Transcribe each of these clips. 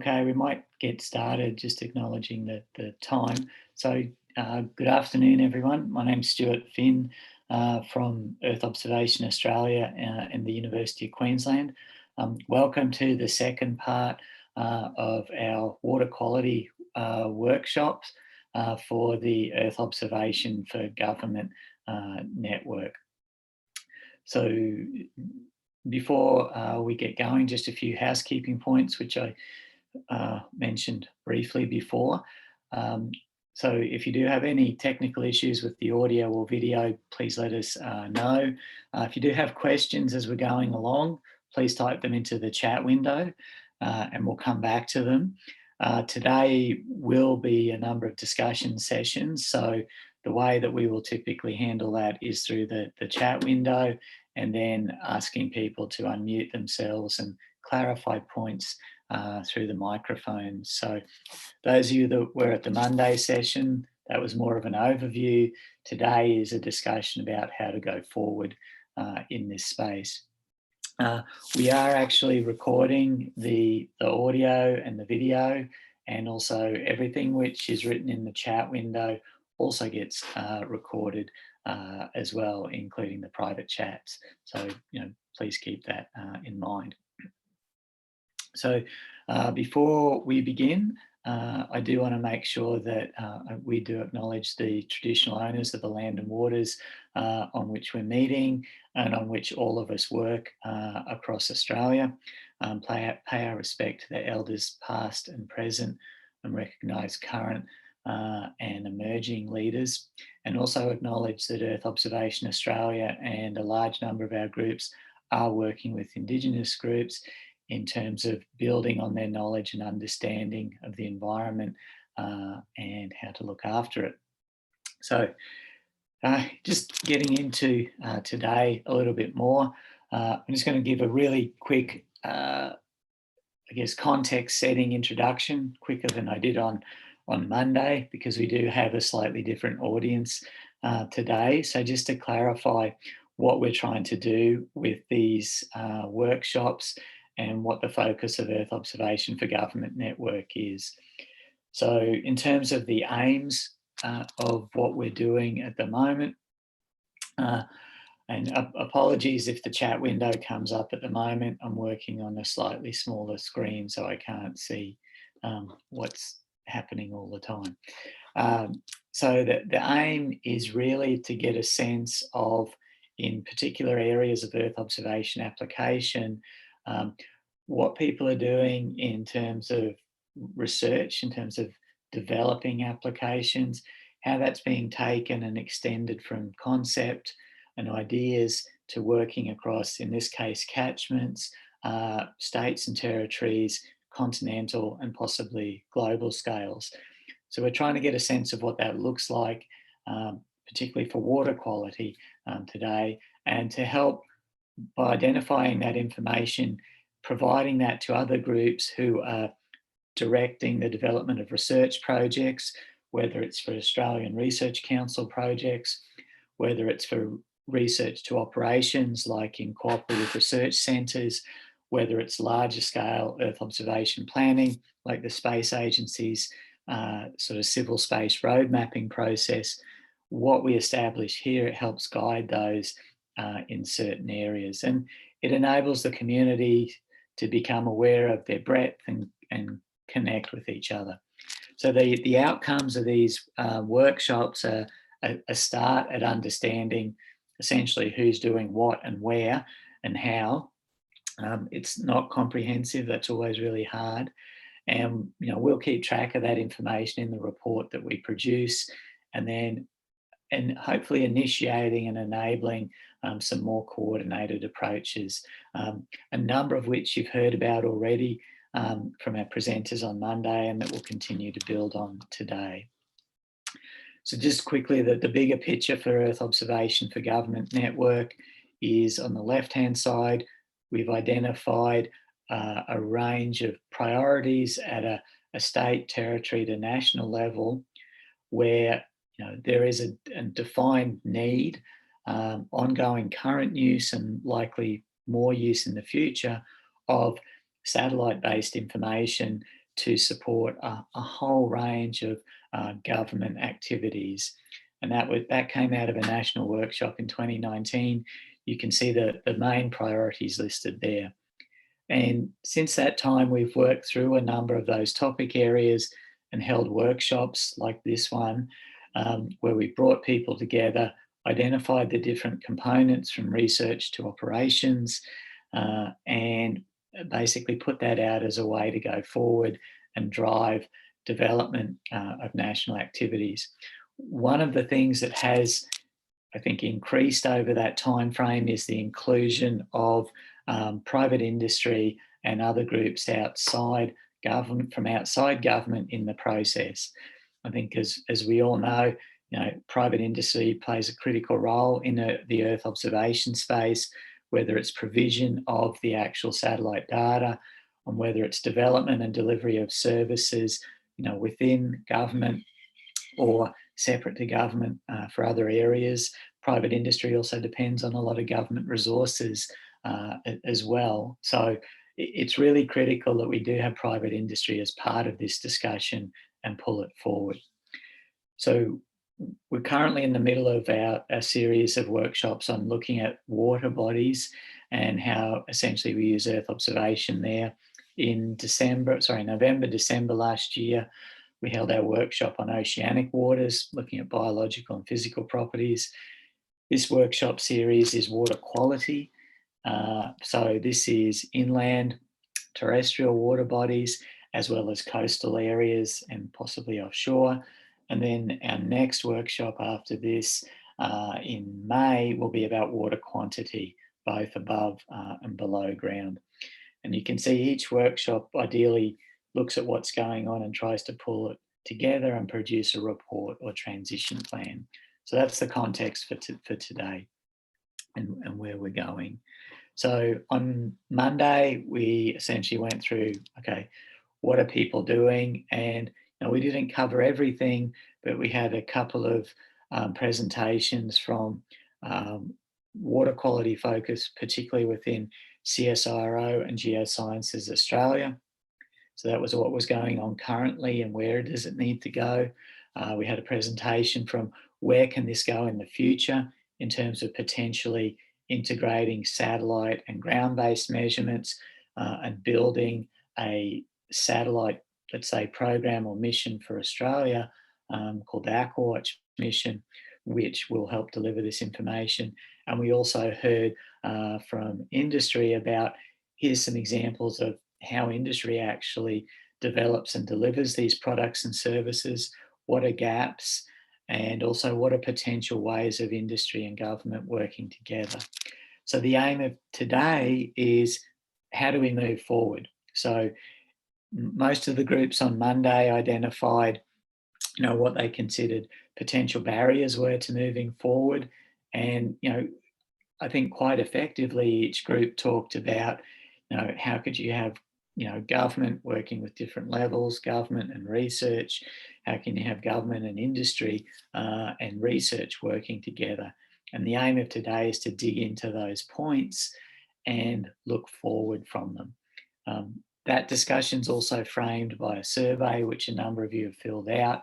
Okay, we might get started just acknowledging the time. So, good afternoon, everyone. My name's Stuart Finn from Earth Observation Australia and the University of Queensland. Welcome to the second part of our water quality workshops for the Earth Observation for Government network. So, before we get going, just a few housekeeping points, which I mentioned briefly before. So if you do have any technical issues with the audio or video, please let us know. If you do have questions as we're going along, please type them into the chat window and we'll come back to them. Today will be a number of discussion sessions. So the way that we will typically handle that is through the chat window and then asking people to unmute themselves and clarify points through the microphone. So those of you that were at the Monday session, that was more of an overview. Today is a discussion about how to go forward in this space. We are actually recording the audio and the video, and also everything which is written in the chat window also gets recorded as well, including the private chats. So, please keep that in mind. So before we begin, I do want to make sure that we do acknowledge the traditional owners of the land and waters on which we're meeting and on which all of us work across Australia. Pay our respect to the elders past and present and recognise current and emerging leaders, and also acknowledge that Earth Observation Australia and a large number of our groups are working with Indigenous groups in terms of building on their knowledge and understanding of the environment and how to look after it. So just getting into today a little bit more, I'm just going to give a really quick, context setting introduction, quicker than I did on Monday, because we do have a slightly different audience today. So just to clarify what we're trying to do with these workshops and what the focus of Earth Observation for Government Network is. So in terms of the aims of what we're doing at the moment, and apologies if the chat window comes up at the moment, I'm working on a slightly smaller screen so I can't see what's happening all the time. So the aim is really to get a sense of, in particular areas of Earth observation application, what people are doing in terms of research, in terms of developing applications, how that's being taken and extended from concept and ideas to working across, in this case, catchments, states and territories, continental and possibly global scales. So we're trying to get a sense of what that looks like, particularly for water quality today, and to help by identifying that information, providing that to other groups who are directing the development of research projects, whether it's for Australian Research Council projects, whether it's for research to operations like in cooperative research centres, whether it's larger scale Earth observation planning like the Space Agency's sort of civil space road mapping process. What we establish here, it helps guide those in certain areas, and it enables the community to become aware of their breadth and connect with each other. So the outcomes of these workshops are a start at understanding essentially who's doing what and where and how. It's not comprehensive, that's always really hard. And we'll keep track of that information in the report that we produce, and hopefully initiating and enabling some more coordinated approaches, a number of which you've heard about already from our presenters on Monday, and that we'll continue to build on today. So just quickly, the bigger picture for Earth Observation for Government Network is on the left-hand side. We've identified a range of priorities at a state, territory to national level where there is a defined need, ongoing current use and likely more use in the future of satellite-based information to support a whole range of government activities. And that came out of a national workshop in 2019. You can see the main priorities listed there. And since that time, we've worked through a number of those topic areas and held workshops like this one, where we brought people together, identified the different components from research to operations, and basically put that out as a way to go forward and drive development of national activities. One of the things that has, I think, increased over that time frame is the inclusion of private industry and other groups outside government, from outside government, in the process. I think, as we all know, private industry plays a critical role in the Earth observation space, whether it's provision of the actual satellite data, and whether it's development and delivery of services, within government or separate to government for other areas. Private industry also depends on a lot of government resources as well. So it's really critical that we do have private industry as part of this discussion and pull it forward. So we're currently in the middle of a series of workshops on looking at water bodies and how essentially we use Earth observation there. In November, December last year, we held our workshop on oceanic waters, looking at biological and physical properties. This workshop series is water quality. So this is inland, terrestrial water bodies, as well as coastal areas and possibly offshore. And then our next workshop after this in May will be about water quantity, both above and below ground. And you can see each workshop ideally looks at what's going on and tries to pull it together and produce a report or transition plan. So that's the context for today and where we're going. So on Monday, we essentially went through, okay, what are people doing? And we didn't cover everything, but we had a couple of presentations from water quality focus, particularly within CSIRO and Geosciences Australia. So that was what was going on currently and where does it need to go. We had a presentation from where can this go in the future in terms of potentially integrating satellite and ground-based measurements and building a satellite, let's say, program or mission for Australia called the Aquawatch mission, which will help deliver this information. And we also heard from industry about, here's some examples of how industry actually develops and delivers these products and services, what are gaps, and also what are potential ways of industry and government working together. So the aim of today is, how do we move forward? So most of the groups on Monday identified, what they considered potential barriers were to moving forward. And, I think quite effectively each group talked about, how could you have, government working with different levels, government and research, how can you have government and industry and research working together? And the aim of today is to dig into those points and look forward from them. That discussion is also framed by a survey, which a number of you have filled out,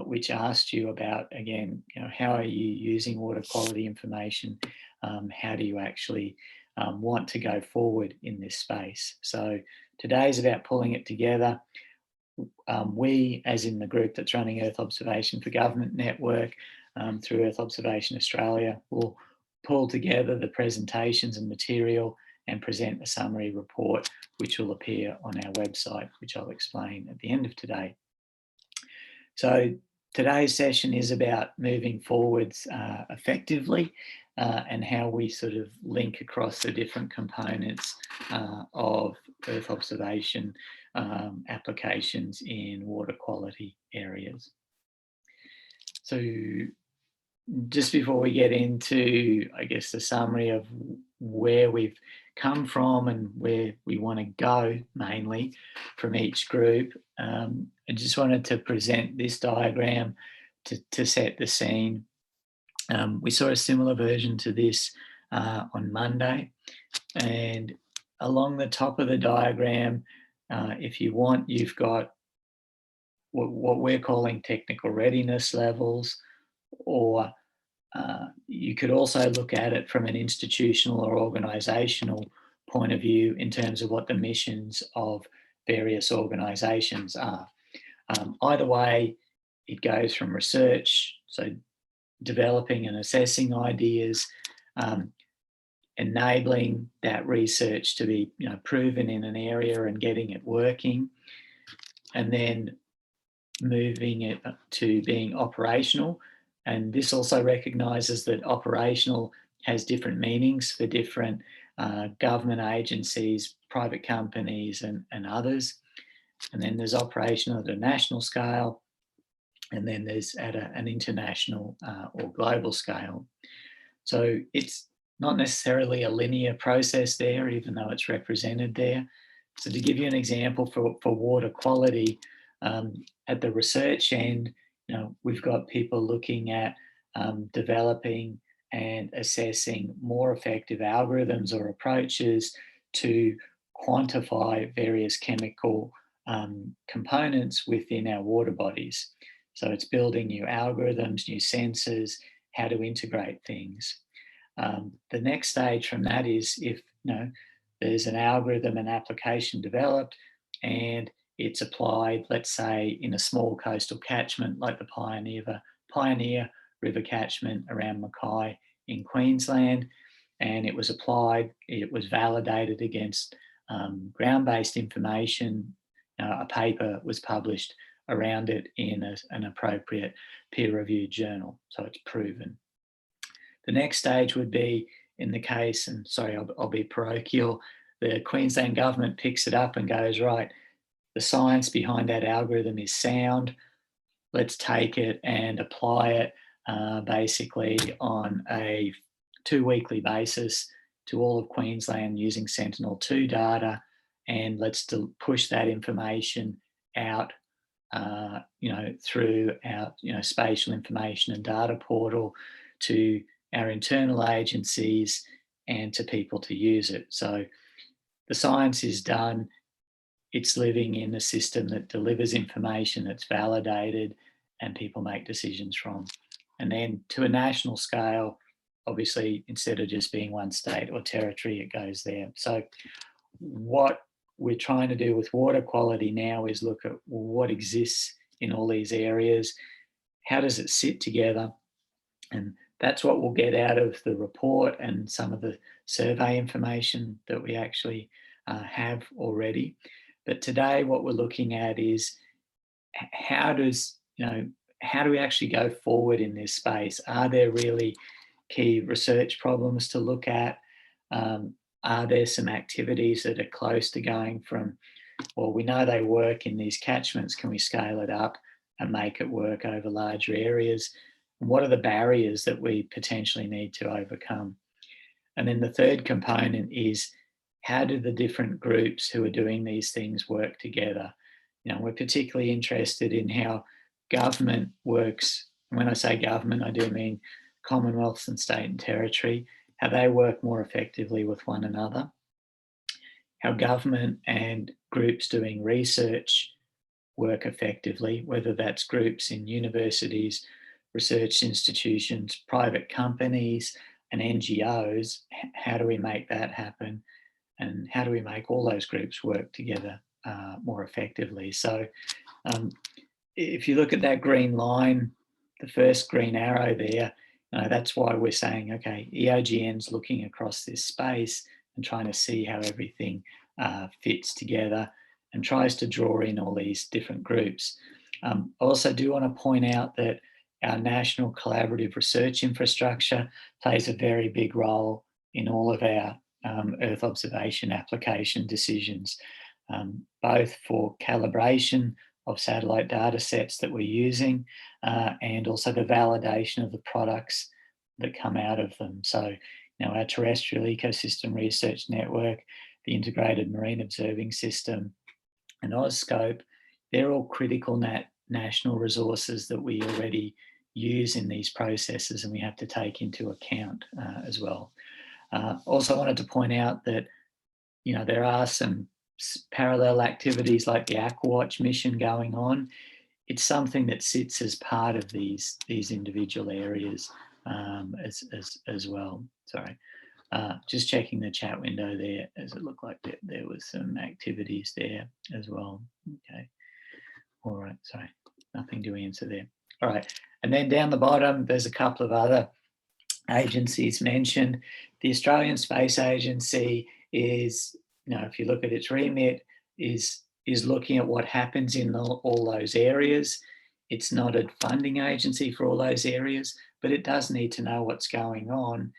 which asked you about, again, how are you using water quality information? How do you actually want to go forward in this space? So today is about pulling it together. We, as in the group that's running Earth Observation for Government Network through Earth Observation Australia, will pull together the presentations and material and present a summary report, which will appear on our website, which I'll explain at the end of today. So today's session is about moving forwards effectively and how we sort of link across the different components of Earth observation applications in water quality areas. So just before we get into, I guess, the summary of where we've come from and where we want to go mainly from each group, I just wanted to present this diagram to set the scene. We saw a similar version to this on Monday, and along the top of the diagram, If you want, you've got what we're calling technical readiness levels, or you could also look at it from an institutional or organisational point of view in terms of what the missions of various organisations are. Either way, it goes from research, so developing and assessing ideas, um, enabling that research to be proven in an area and getting it working, and then moving it to being operational. And this also recognises that operational has different meanings for different government agencies, private companies, and others. And then there's operational at a national scale, and then there's at an international or global scale. So it's not necessarily a linear process there, even though it's represented there. So to give you an example for water quality, at the research end, we've got people looking at developing and assessing more effective algorithms or approaches to quantify various chemical components within our water bodies. So it's building new algorithms, new sensors, how to integrate things. The next stage from that is if there's an algorithm and application developed and it's applied, let's say, in a small coastal catchment like the Pioneer River catchment around Mackay in Queensland, and it was applied, it was validated against ground-based information. A paper was published around it in an appropriate peer-reviewed journal, so it's proven. The next stage would be in the case, and sorry, I'll be parochial, the Queensland government picks it up and goes, right, the science behind that algorithm is sound, let's take it and apply it basically on a 2-weekly basis to all of Queensland using Sentinel-2 data, and let's push that information out through our spatial information and data portal to our internal agencies and to people to use it. So the science is done, it's living in a system that delivers information that's validated and people make decisions from. And then to a national scale, obviously, instead of just being one state or territory, it goes there. So what we're trying to do with water quality now is look at what exists in all these areas, how does it sit together, and that's what we'll get out of the report and some of the survey information that we actually have already. But today what we're looking at is how do we actually go forward in this space? Are there really key research problems to look at? Are there some activities that are close to going from, well, we know they work in these catchments, can we scale it up and make it work over larger areas? And what are the barriers that we potentially need to overcome? And then the third component is, how do the different groups who are doing these things work together? We're particularly interested in how government works. And when I say government, I do mean Commonwealth and state and territory, how they work more effectively with one another, how government and groups doing research work effectively, whether that's groups in universities, research institutions, private companies, and NGOs. How do we make that happen? And how do we make all those groups work together more effectively? So if you look at that green line, the first green arrow there, that's why we're saying, okay, EOGN's looking across this space and trying to see how everything fits together and tries to draw in all these different groups. I also do want to point out that our national collaborative research infrastructure plays a very big role in all of our Earth observation application decisions, both for calibration of satellite data sets that we're using and also the validation of the products that come out of them. So, our terrestrial ecosystem research network, the integrated marine observing system, and AuScope, they're all critical national resources that we already use in these processes and we have to take into account as well. Also wanted to point out that, there are some parallel activities like the Aquawatch mission going on. It's something that sits as part of these individual areas as well. Sorry. Just checking the chat window there, as it looked like there was some activities there as well. Okay. All right. Sorry. Nothing to answer there. All right. And then down the bottom, there's a couple of other agencies mentioned. The Australian Space Agency is, if you look at its remit, is looking at what happens in all those areas. It's not a funding agency for all those areas, but it does need to know what's going on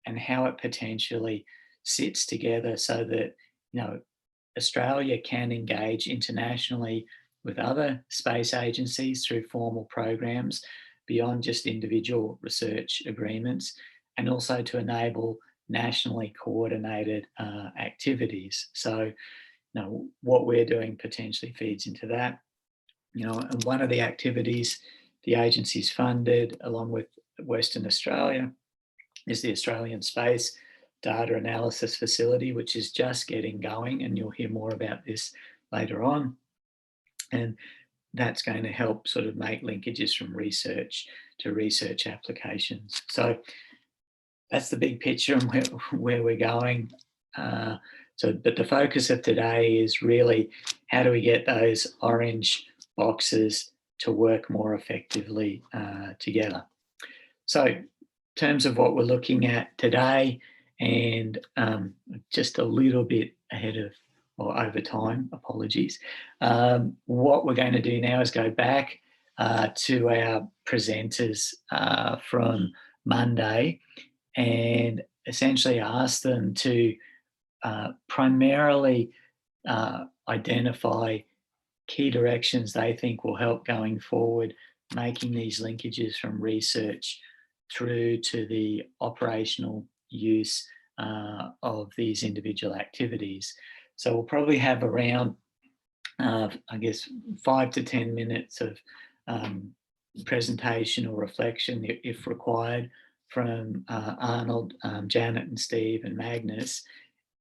and how it potentially sits together so that, Australia can engage internationally with other space agencies through formal programs beyond just individual research agreements, and also to enable nationally coordinated activities. So, what we're doing potentially feeds into that. And one of the activities the agency's funded, along with Western Australia, is the Australian Space Data Analysis Facility, which is just getting going, and you'll hear more about this later on. And that's going to help sort of make linkages from research to research applications. So that's the big picture and where we're going. But the focus of today is really how do we get those orange boxes to work more effectively together. So in terms of what we're looking at today, and just a little bit ahead of, or over time, apologies. What we're going to do now is go back to our presenters from Monday and essentially ask them to primarily identify key directions they think will help going forward, making these linkages from research through to the operational use of these individual activities. So we'll probably have around, 5 to 10 minutes of presentation or reflection, if required, from Arnold, Janet and Steve and Magnus,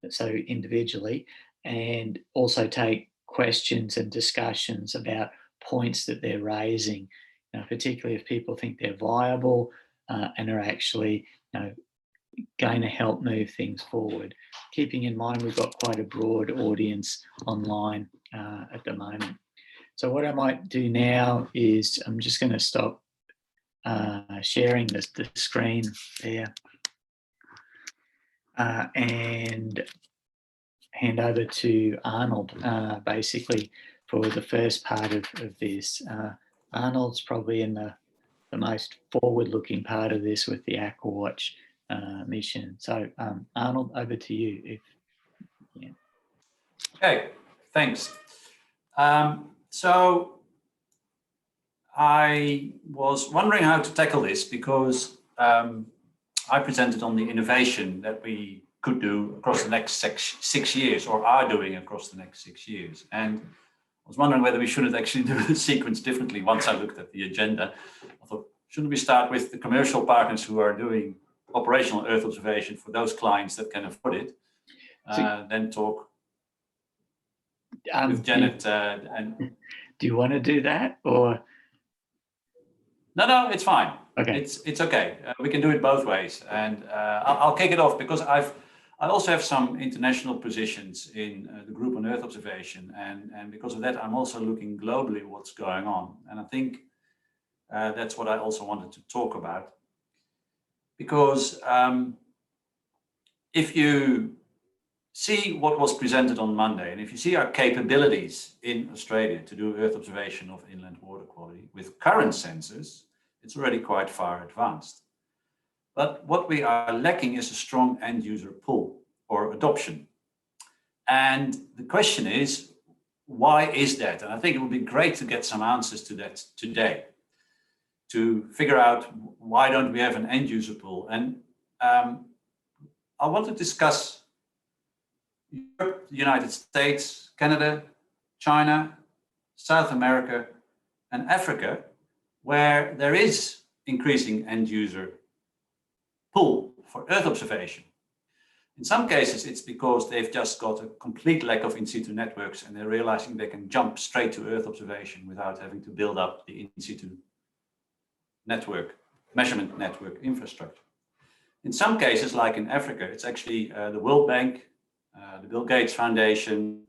so individually, and also take questions and discussions about points that they're raising, particularly if people think they're viable and are actually going to help move things forward. Keeping in mind we've got quite a broad audience online at the moment. So what I might do now is I'm just going to stop sharing the screen there and hand over to Arnold basically for the first part of this. Arnold's probably in the most forward-looking part of this with the Aquawatch mission. So Arnold, over to you. Okay, thanks. So I was wondering how to tackle this because I presented on the innovation that we could do across the next 6 years, or are doing across the next 6 years. And I was wondering whether we shouldn't actually do the sequence differently once I looked at the agenda. I thought, shouldn't we start with the commercial partners who are doing operational Earth observation for those clients that can afford it, then talk with Janet. Do you want to do that, or? No, it's fine. Okay. It's okay. We can do it both ways, and I'll kick it off because I also have some international positions in the group on Earth observation, and because of that, I'm also looking globally at what's going on, and I think that's what I also wanted to talk about, because if you see what was presented on Monday, and if you see our capabilities in Australia to do Earth observation of inland water quality with current sensors, it's already quite far advanced. But what we are lacking is a strong end user pull or adoption. And the question is, why is that? And I think it would be great to get some answers to that today, to figure out why don't we have an end user pull. And I want to discuss Europe, the United States, Canada, China, South America, and Africa, where there is increasing end user pull for Earth observation. In some cases, it's because they've just got a complete lack of in situ networks and they're realizing they can jump straight to Earth observation without having to build up the in situ network, measurement network infrastructure. In some cases, like in Africa, it's actually the World Bank, the Bill Gates Foundation,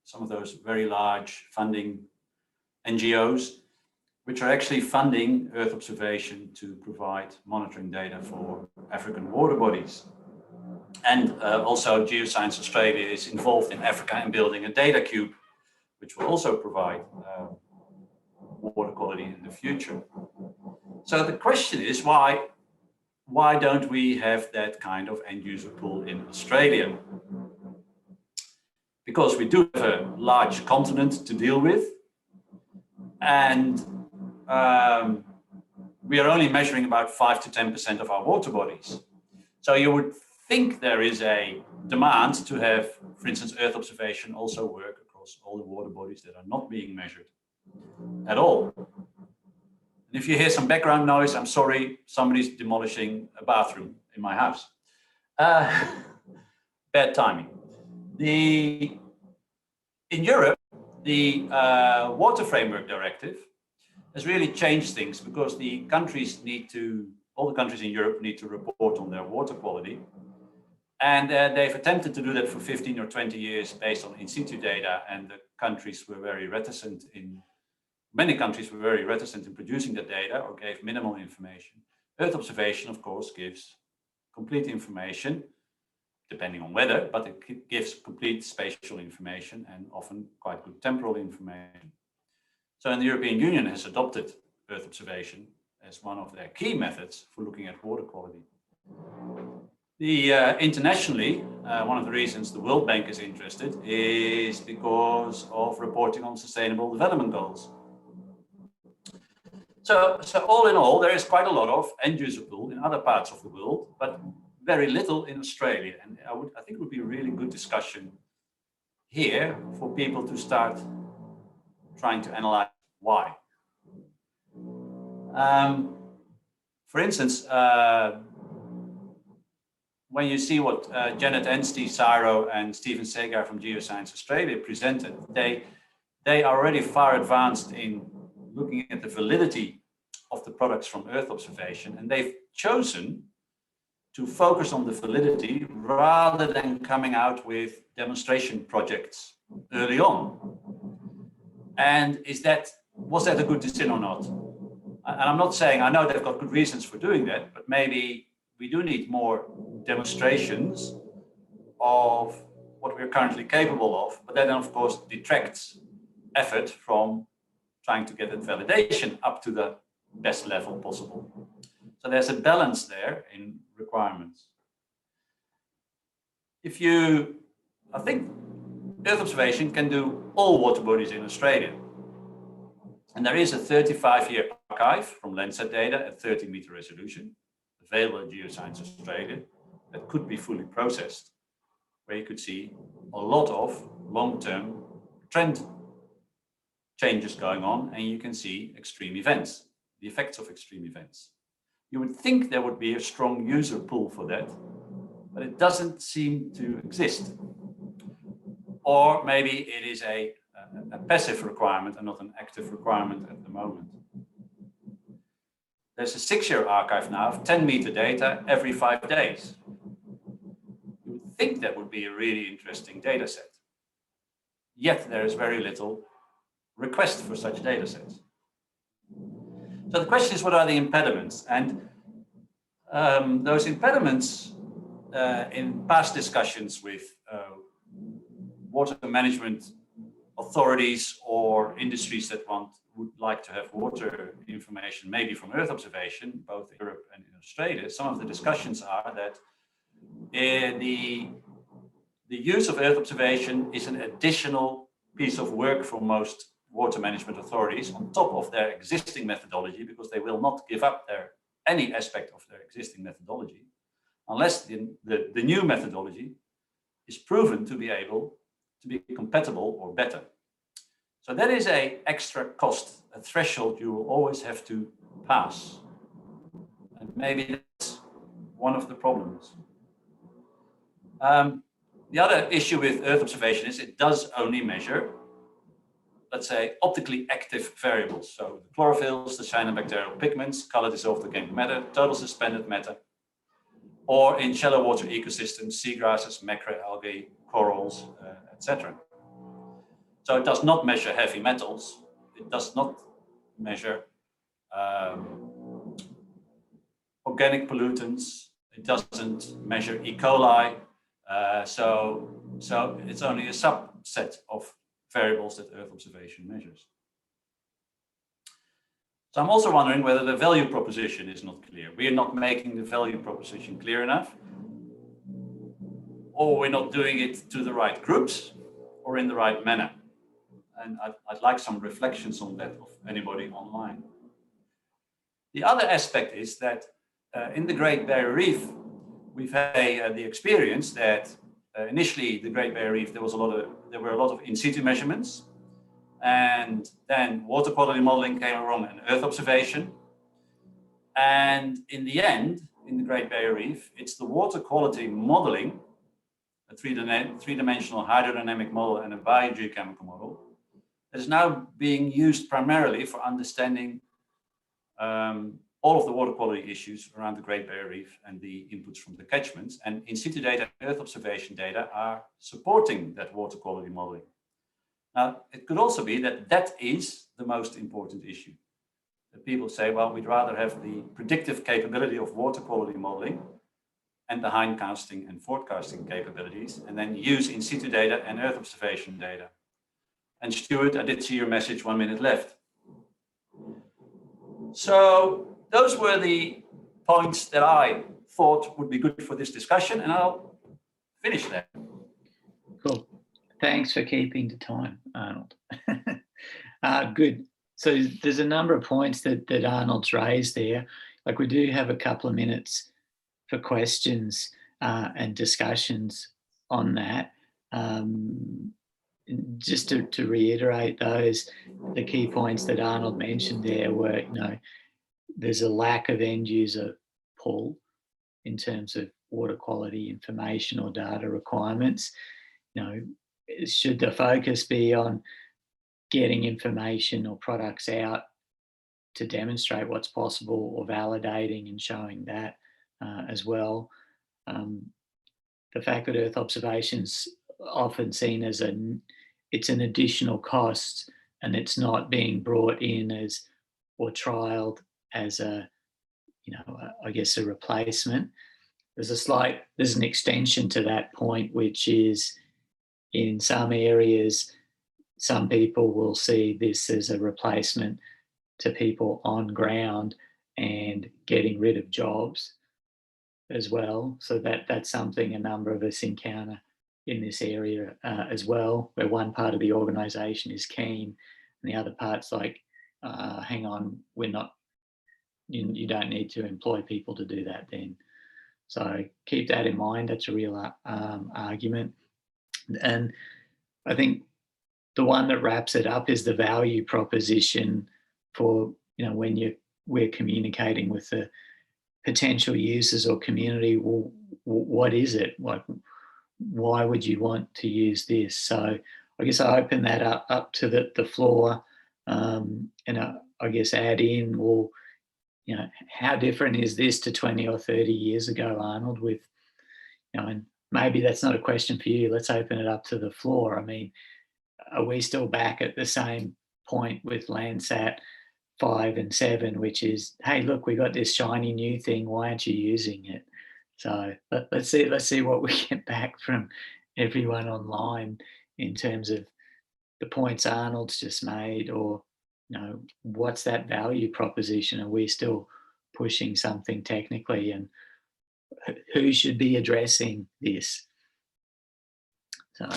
some of those very large funding NGOs, which are actually funding Earth observation to provide monitoring data for African water bodies. And also Geoscience Australia is involved in Africa in building a data cube, which will also provide water quality in the future. So the question is, why don't we have that kind of end user pool in Australia? Because we do have a large continent to deal with, and we are only measuring about 5 to 10% of our water bodies. So you would think there is a demand to have, for instance, Earth observation also work across all the water bodies that are not being measured at all. And if you hear some background noise, I'm sorry, somebody's demolishing a bathroom in my house. Bad timing. In Europe, the Water Framework Directive has really changed things because the countries all the countries in Europe need to report on their water quality. And they've attempted to do that for 15 or 20 years based on in situ data, and the countries were very reticent many countries were very reticent in producing the data or gave minimal information. Earth observation, of course, gives complete information, depending on weather, but it gives complete spatial information and often quite good temporal information. So the European Union has adopted Earth observation as one of their key methods for looking at water quality. Internationally, one of the reasons the World Bank is interested is because of reporting on sustainable development goals. So all in all, there is quite a lot of end user pool in other parts of the world, but very little in Australia. And I think it would be a really good discussion here for people to start trying to analyze why. For instance, when you see what Janet Anstey, Siro, and Stephen Sagar from Geoscience Australia presented, they are already far advanced in looking at the validity of the products from Earth observation, and they've chosen to focus on the validity rather than coming out with demonstration projects early on. And was that a good decision or not? And I'm not saying, I know they've got good reasons for doing that, but maybe we do need more demonstrations of what we're currently capable of, but that then of course detracts effort from trying to get that validation up to the best level possible. So there's a balance there in requirements. I think Earth observation can do all water bodies in Australia. And there is a 35-year archive from Landsat data at 30-meter resolution, available at Geoscience Australia, that could be fully processed, where you could see a lot of long-term trend changes going on, and you can see extreme events, the effects of extreme events. You would think there would be a strong user pool for that, but it doesn't seem to exist. Or maybe it is a passive requirement and not an active requirement at the moment. There's a 6-year archive now of 10-meter data every 5 days. You would think that would be a really interesting data set. Yet there is very little request for such data sets. So the question is, what are the impediments? And those impediments in past discussions with water management authorities or industries that would like to have water information, maybe from Earth observation, both in Europe and in Australia, some of the discussions are that the use of Earth observation is an additional piece of work for most water management authorities on top of their existing methodology, because they will not give up any aspect of their existing methodology unless the new methodology is proven to be able to be compatible or better. So that is an extra cost, a threshold you will always have to pass. And maybe that's one of the problems. The other issue with Earth observation is it does only measure, let's say, optically active variables. So the chlorophylls, the cyanobacterial pigments, color dissolved organic matter, total suspended matter, or in shallow water ecosystems, seagrasses, macroalgae, corals, etc. So it does not measure heavy metals. It does not measure organic pollutants. It doesn't measure E. coli. So it's only a subset of variables that Earth observation measures. So I'm also wondering whether the value proposition is not clear. We are not making the value proposition clear enough, or we're not doing it to the right groups or in the right manner. And I'd like some reflections on that of anybody online. The other aspect is that in the Great Barrier Reef, we've had the experience that initially the Great Barrier Reef, there were a lot of in situ measurements, and then water quality modeling came along and Earth observation. And in the end, in the Great Barrier Reef, it's the water quality modeling, a three-dimensional hydrodynamic model and a biogeochemical model, that is now being used primarily for understanding all of the water quality issues around the Great Barrier Reef and the inputs from the catchments. And in situ data and Earth observation data are supporting that water quality modeling. Now, it could also be that that is the most important issue. That people say, well, we'd rather have the predictive capability of water quality modeling and the hindcasting and forecasting capabilities, and then use in situ data and Earth observation data. And Stuart, I did see your message, 1 minute left. So those were the points that I thought would be good for this discussion, and I'll finish there. Cool. Thanks for keeping to time, Arnold. Good. So there's a number of points that Arnold's raised there. Like, we do have a couple of minutes for questions and discussions on that. Just to reiterate those, the key points that Arnold mentioned there were, there's a lack of end user pull in terms of water quality information or data requirements. Should the focus be on getting information or products out to demonstrate what's possible, or validating and showing that as well? The fact that Earth observation's often seen as it's an additional cost, and it's not being brought in as, or trialed as a replacement. There's an extension to that point, which is, in some areas, some people will see this as a replacement to people on ground and getting rid of jobs as well. So that's something a number of us encounter in this area as well, where one part of the organisation is keen and the other part's like, hang on, you don't need to employ people to do that then. So keep that in mind. That's a real argument. And I think the one that wraps it up is the value proposition for, when we're communicating with the potential users or community. Well, what is it? Like, why would you want to use this? So I guess I open that up to the floor, and I guess add in, well, how different is this to 20 or 30 years ago, Arnold, with, and maybe that's not a question for you. Let's open it up to the floor. I mean, are we still back at the same point with Landsat 5 and 7, which is, hey, look, we got this shiny new thing. Why aren't you using it? So let's see what we get back from everyone online in terms of the points Arnold's just made, or what's that value proposition? Are we still pushing something technically, and who should be addressing this? So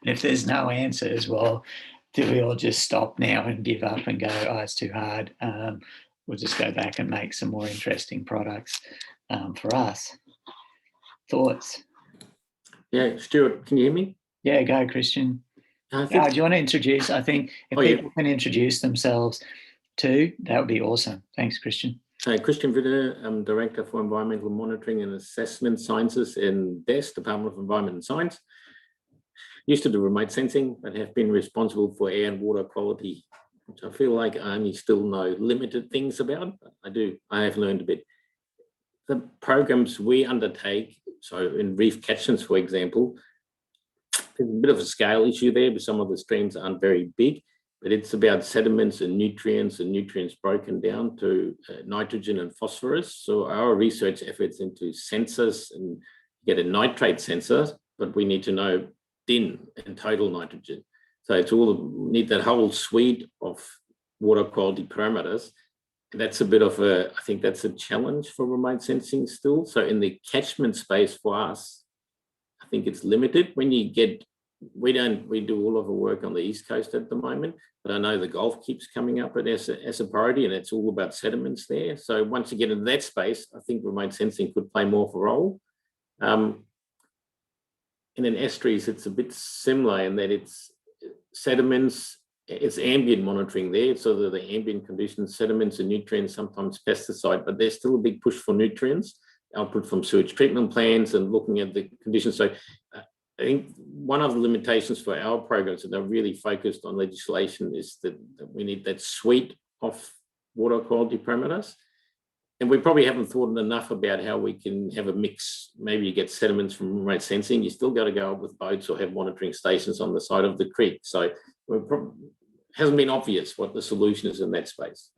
if there's no answers, well, do we all just stop now and give up and go, oh, it's too hard? We'll just go back and make some more interesting products for us. Thoughts? Yeah, Stuart, can you hear me? Yeah, go, Christian. Do you want to introduce? I think if people can introduce themselves too, that would be awesome. Thanks, Christian. Christian Witte, I'm Director for Environmental Monitoring and Assessment Sciences in DES, Department of Environment and Science. Used to do remote sensing, but have been responsible for air and water quality, which I feel like I only still know limited things about. I have learned a bit. The programs we undertake, so in reef catchments, for example, there's a bit of a scale issue there, but some of the streams aren't very big, but it's about sediments and nutrients broken down to nitrogen and phosphorus. So our research efforts into sensors and get a nitrate sensor, but we need to know DIN and total nitrogen. So it's need that whole suite of water quality parameters. And that's a bit of I think that's a challenge for remote sensing still. So in the catchment space for us, I think it's limited. When you get, we do all of the work on the East Coast at the moment, but I know the Gulf keeps coming up as a priority, and it's all about sediments there. So once you get into that space, I think remote sensing could play more of a role. And in estuaries, it's a bit similar in that it's sediments, it's ambient monitoring there, so that the ambient conditions, sediments and nutrients, sometimes pesticide, but there's still a big push for nutrients, output from sewage treatment plants and looking at the conditions. So I think one of the limitations for our programs that are really focused on legislation is that we need that suite of water quality parameters. And we probably haven't thought enough about how we can have a mix. Maybe you get sediments from remote sensing, you still got to go up with boats or have monitoring stations on the side of the creek. So it hasn't been obvious what the solution is in that space.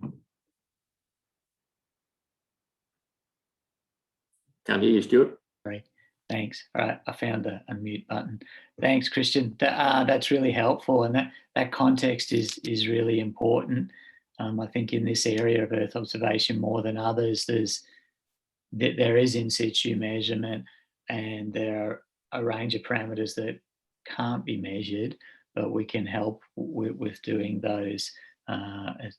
Can't hear you, Stuart. Sorry. Thanks. All right, I found a mute button. Thanks, Christian. That's really helpful, and that context is really important. I think in this area of Earth observation more than others, there is in situ measurement, and there are a range of parameters that can't be measured, but we can help with doing those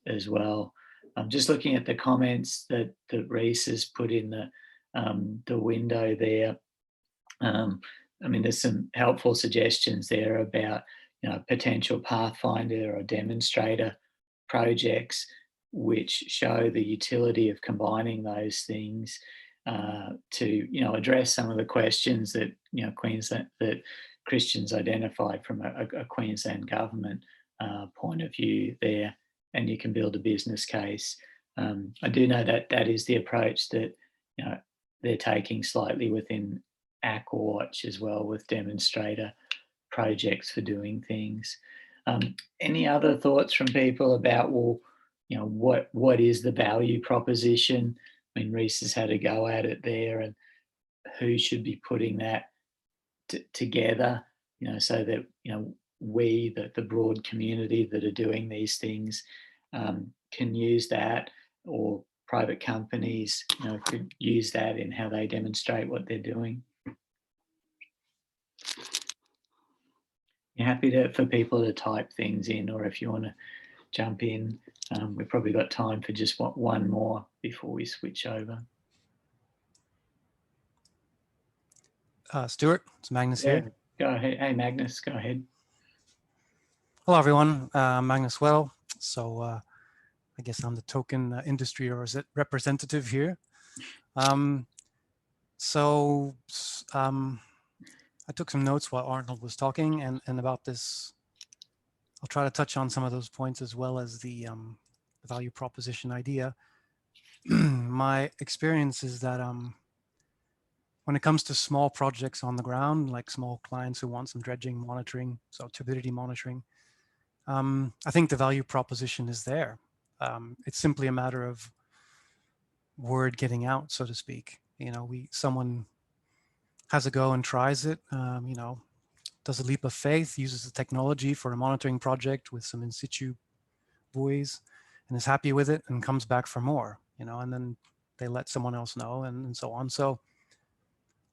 as well. I'm just looking at the comments that Reese has put in the window there. I mean, there's some helpful suggestions there about, potential pathfinder or demonstrator projects which show the utility of combining those things to, address some of the questions that, Queensland, that Christian's identified from a Queensland government point of view there, and you can build a business case. I do know that is the approach that, they're taking slightly within Aquawatch as well, with demonstrator projects for doing things. Any other thoughts from people about, well, what is the value proposition? I mean, Reese has had a go at it there, and who should be putting that together, so that, we, the broad community that are doing these things, can use that, or private companies, could use that in how they demonstrate what they're doing. You're happy for people to type things in, or if you want to jump in, we've probably got time for just one more before we switch over. Stuart, it's Magnus here. Go ahead. Hey, Magnus, go ahead. Hello, everyone. Magnus Well. So I guess I'm the token industry representative here. I took some notes while Arnold was talking, and about this, I'll try to touch on some of those points as well as the value proposition idea. My experience is that when it comes to small projects on the ground, like small clients who want some dredging monitoring, so turbidity monitoring, I think the value proposition is there. It's simply a matter of word getting out, so to speak. Someone has a go and tries it, does a leap of faith, uses the technology for a monitoring project with some in situ buoys, and is happy with it and comes back for more, and then they let someone else know, and so on. So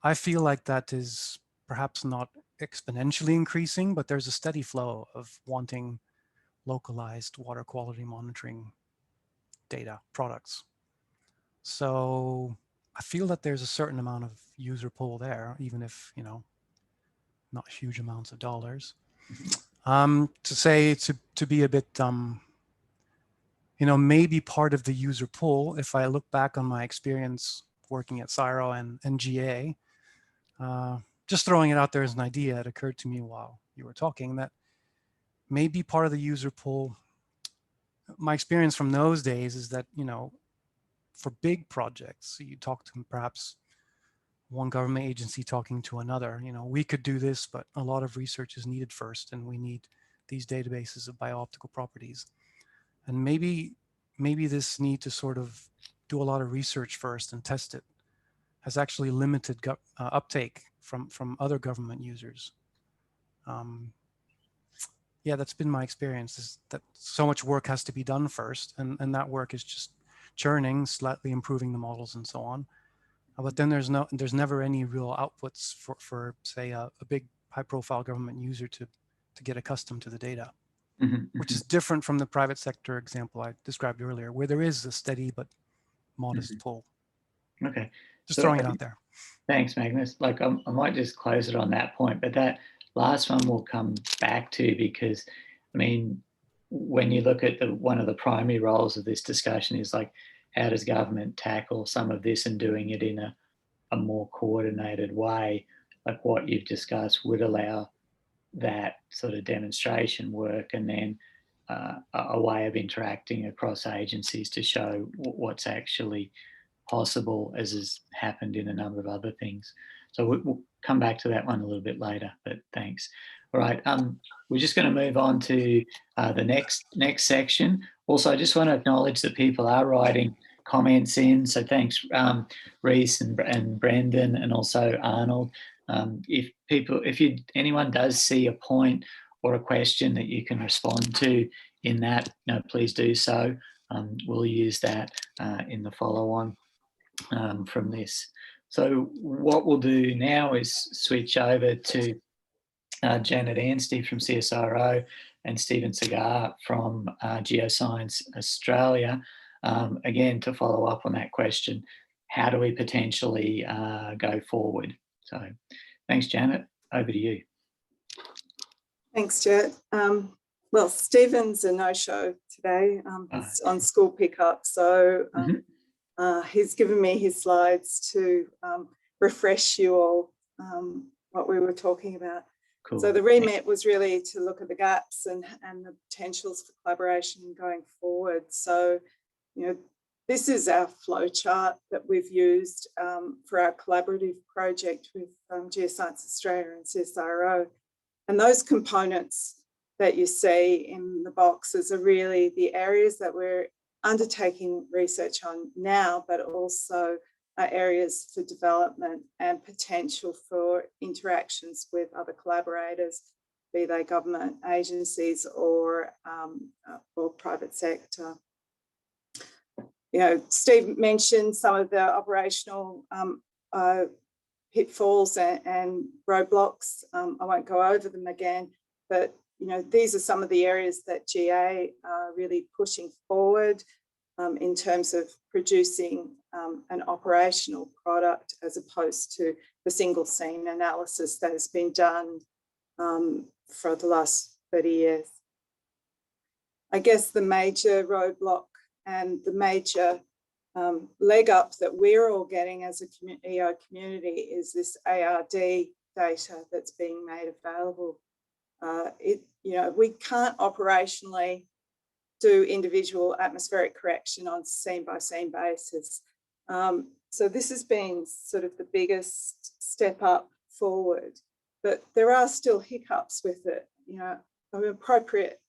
I feel like that is perhaps not exponentially increasing, but there's a steady flow of wanting localized water quality monitoring data products. So I feel that there's a certain amount of user pull there, even if, not huge amounts of dollars. To be a bit may be part of the user pool. If I look back on my experience working at CSIRO and GA, just throwing it out there as an idea, it occurred to me while you were talking that maybe part of the user pool. My experience from those days is that, for big projects, you talk to perhaps one government agency talking to another, we could do this, but a lot of research is needed first, and we need these databases of biooptical properties. And maybe this need to sort of do a lot of research first and test it has actually limited uptake from other government users. Yeah, that's been my experience, is that so much work has to be done first, and that work is just churning, slightly improving the models and so on. But then there's never any real outputs for say a big high-profile government user to get accustomed to the data, which is different from the private sector example I described earlier, where there is a steady but modest pull. Okay, just throwing it out there. Thanks, Magnus. Like I might just close it on that point, but that last one we'll come back to, because I mean, when you look at one of the primary roles of this discussion is like, how does government tackle some of this and doing it in a more coordinated way? Like what you've discussed would allow that sort of demonstration work, and then a way of interacting across agencies to show what's actually possible, as has happened in a number of other things. So we'll come back to that one a little bit later, but thanks. All right, we're just going to move on to the next section. Also, I just want to acknowledge that people are writing comments in, so thanks Reese and Brendan, and also Arnold. If anyone does see a point or a question that you can respond to in that, please do so. We'll use that in the follow-on from this. So what we'll do now is switch over to Janet Anstey from CSIRO and Stephen Segar from Geoscience Australia, again to follow up on that question, how do we potentially go forward? So thanks, Janet, over to you. Thanks, Stuart. Well, Stephen's a no-show today. He's on school pickup, so he's given me his slides to refresh you all what we were talking about. Cool. So the remit was really to look at the gaps and the potentials for collaboration going forward. So, this is our flow chart that we've used for our collaborative project with Geoscience Australia and CSIRO. And those components that you see in the boxes are really the areas that we're undertaking research on now, but also areas for development and potential for interactions with other collaborators, be they government agencies or private sector. Steve mentioned some of the operational pitfalls and roadblocks. I won't go over them again, but these are some of the areas that GA are really pushing forward in terms of producing an operational product, as opposed to the single scene analysis that has been done for the last 30 years. I guess the major roadblock and the major leg up that we're all getting as a EO community is this ARD data that's being made available. We can't operationally do individual atmospheric correction on scene by scene basis. So this has been sort of the biggest step up forward, but there are still hiccups with it. An appropriate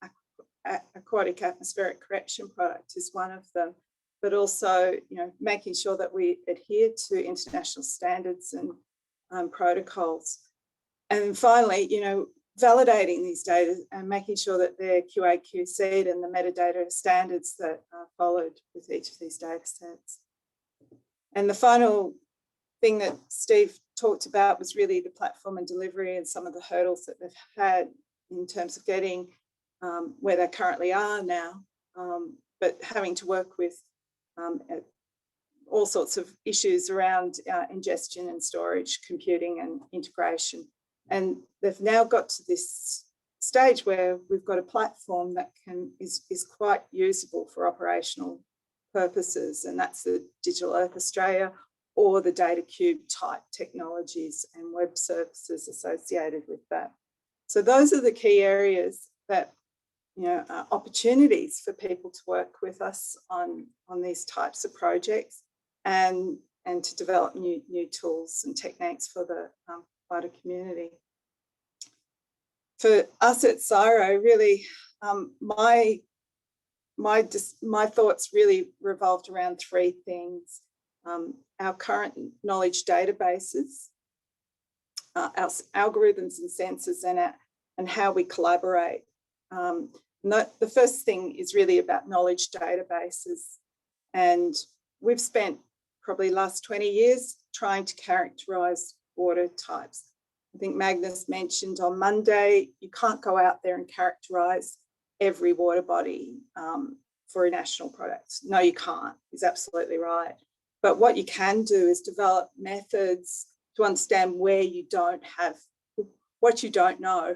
aquatic atmospheric correction product is one of them, but also, making sure that we adhere to international standards and protocols. And finally, validating these data and making sure that they're QA/QC'd and the metadata standards that are followed with each of these data sets. And the final thing that Steve talked about was really the platform and delivery and some of the hurdles that they've had in terms of getting where they currently are now, but having to work with all sorts of issues around ingestion and storage, computing and integration. And they've now got to this stage where we've got a platform that is quite usable for operational purposes, and that's the Digital Earth Australia or the DataCube type technologies and web services associated with that. So those are the key areas that, you know, are opportunities for people to work with us on these types of projects and to develop new tools and techniques for the wider community. For us at CSIRO, really, my thoughts really revolved around three things: our current knowledge databases, our algorithms and sensors, and how we collaborate. The first thing is really about knowledge databases, and we've spent probably the last 20 years trying to characterise water types. I think Magnus mentioned on Monday, you can't go out there and characterise every water body for a national product. No, you can't. He's absolutely right. But what you can do is develop methods to understand where you don't have, what you don't know.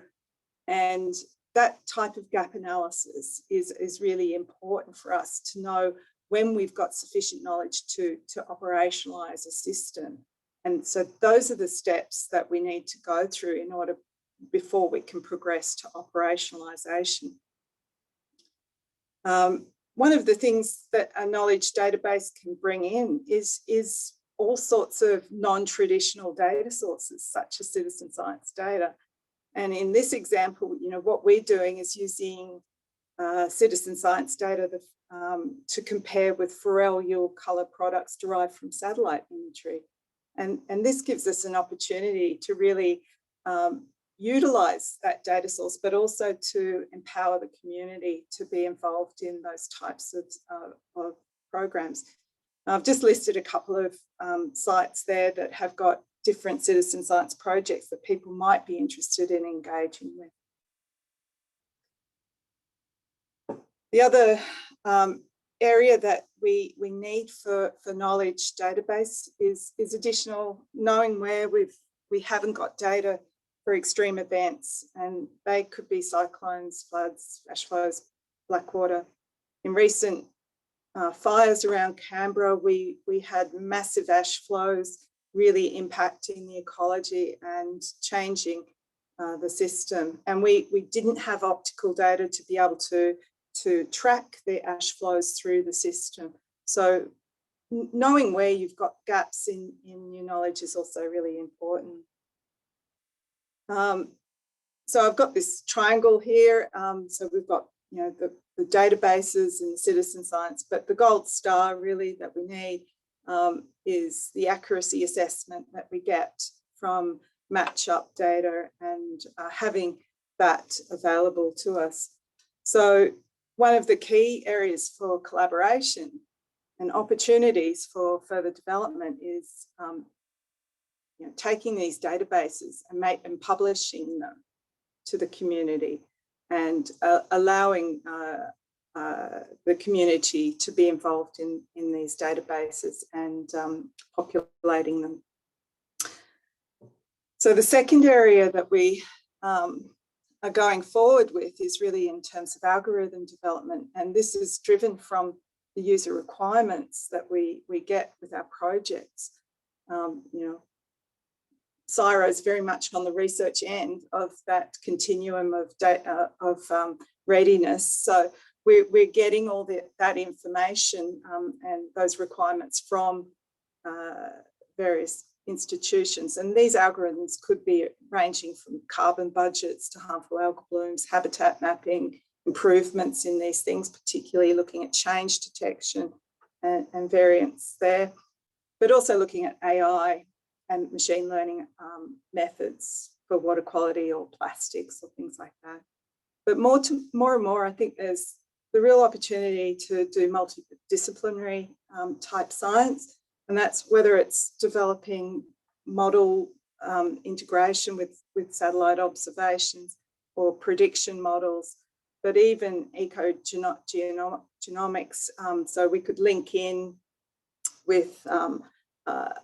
And that type of gap analysis is really important for us to know when we've got sufficient knowledge to operationalise a system. And so those are the steps that we need to go through in order before we can progress to operationalisation. One of the things that a knowledge database can bring in is all sorts of non-traditional data sources, such as citizen science data. And in this example, you know, what we're doing is using citizen science data to compare with Forel-Yule colour products derived from satellite imagery. And this gives us an opportunity to really utilise that data source, but also to empower the community to be involved in those types of programs. I've just listed a couple of sites there that have got different citizen science projects that people might be interested in engaging with. The other area that we need for knowledge database is additional knowing where we haven't got data for extreme events, and they could be cyclones, floods, ash flows, blackwater. In recent fires around Canberra, we had massive ash flows really impacting the ecology and changing the system. And we didn't have optical data to be able to track the ash flows through the system. So knowing where you've got gaps in your knowledge is also really important. So I've got this triangle here. So we've got, you know, the databases and the citizen science, but the gold star really that we need is the accuracy assessment that we get from match-up data and having that available to us. So one of the key areas for collaboration and opportunities for further development is you know, taking these databases and publishing them to the community and allowing the community to be involved in these databases and populating them. So the second area that we are going forward with is really in terms of algorithm development, and this is driven from the user requirements that we get with our projects. You know, CSIRO is very much on the research end of that continuum of data readiness. So we're getting all that information and those requirements from various institutions. And these algorithms could be ranging from carbon budgets to harmful algal blooms, habitat mapping, improvements in these things, particularly looking at change detection and variance there, but also looking at AI and machine learning methods for water quality or plastics or things like that. But more and more, I think there's the real opportunity to do multidisciplinary type science, and that's whether it's developing model integration with satellite observations or prediction models, but even ecogenomics, so we could link in with a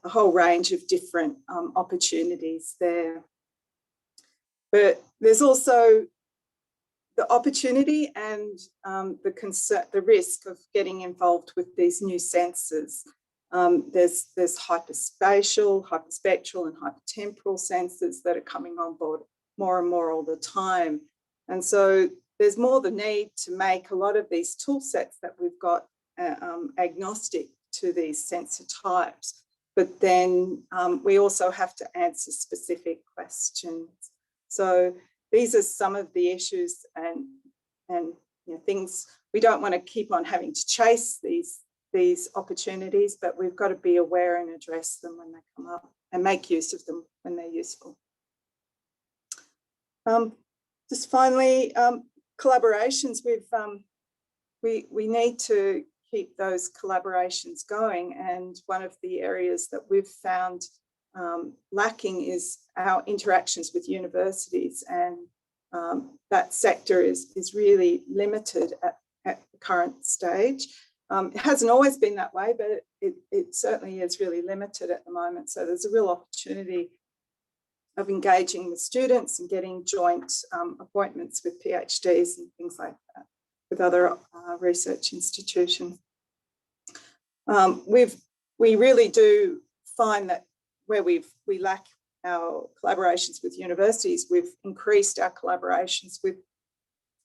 whole range of different opportunities there. But there's also the opportunity and the risk of getting involved with these new sensors. There's hyperspatial, hyperspectral and hypertemporal sensors that are coming on board more and more all the time. And so there's more the need to make a lot of these tool sets that we've got agnostic to these sensor types. But then we also have to answer specific questions. So these are some of the issues and things we don't want to keep on having to chase these opportunities, but we've got to be aware and address them when they come up and make use of them when they're useful. Just finally, collaborations. We need to keep those collaborations going, and one of the areas that we've found lacking is our interactions with universities, and that sector is really limited at the current stage. It hasn't always been that way, but it certainly is really limited at the moment. So there's a real opportunity of engaging with students and getting joint appointments with PhDs and things like that with other research institutions. We really do find that where we lack our collaborations with universities, we've increased our collaborations with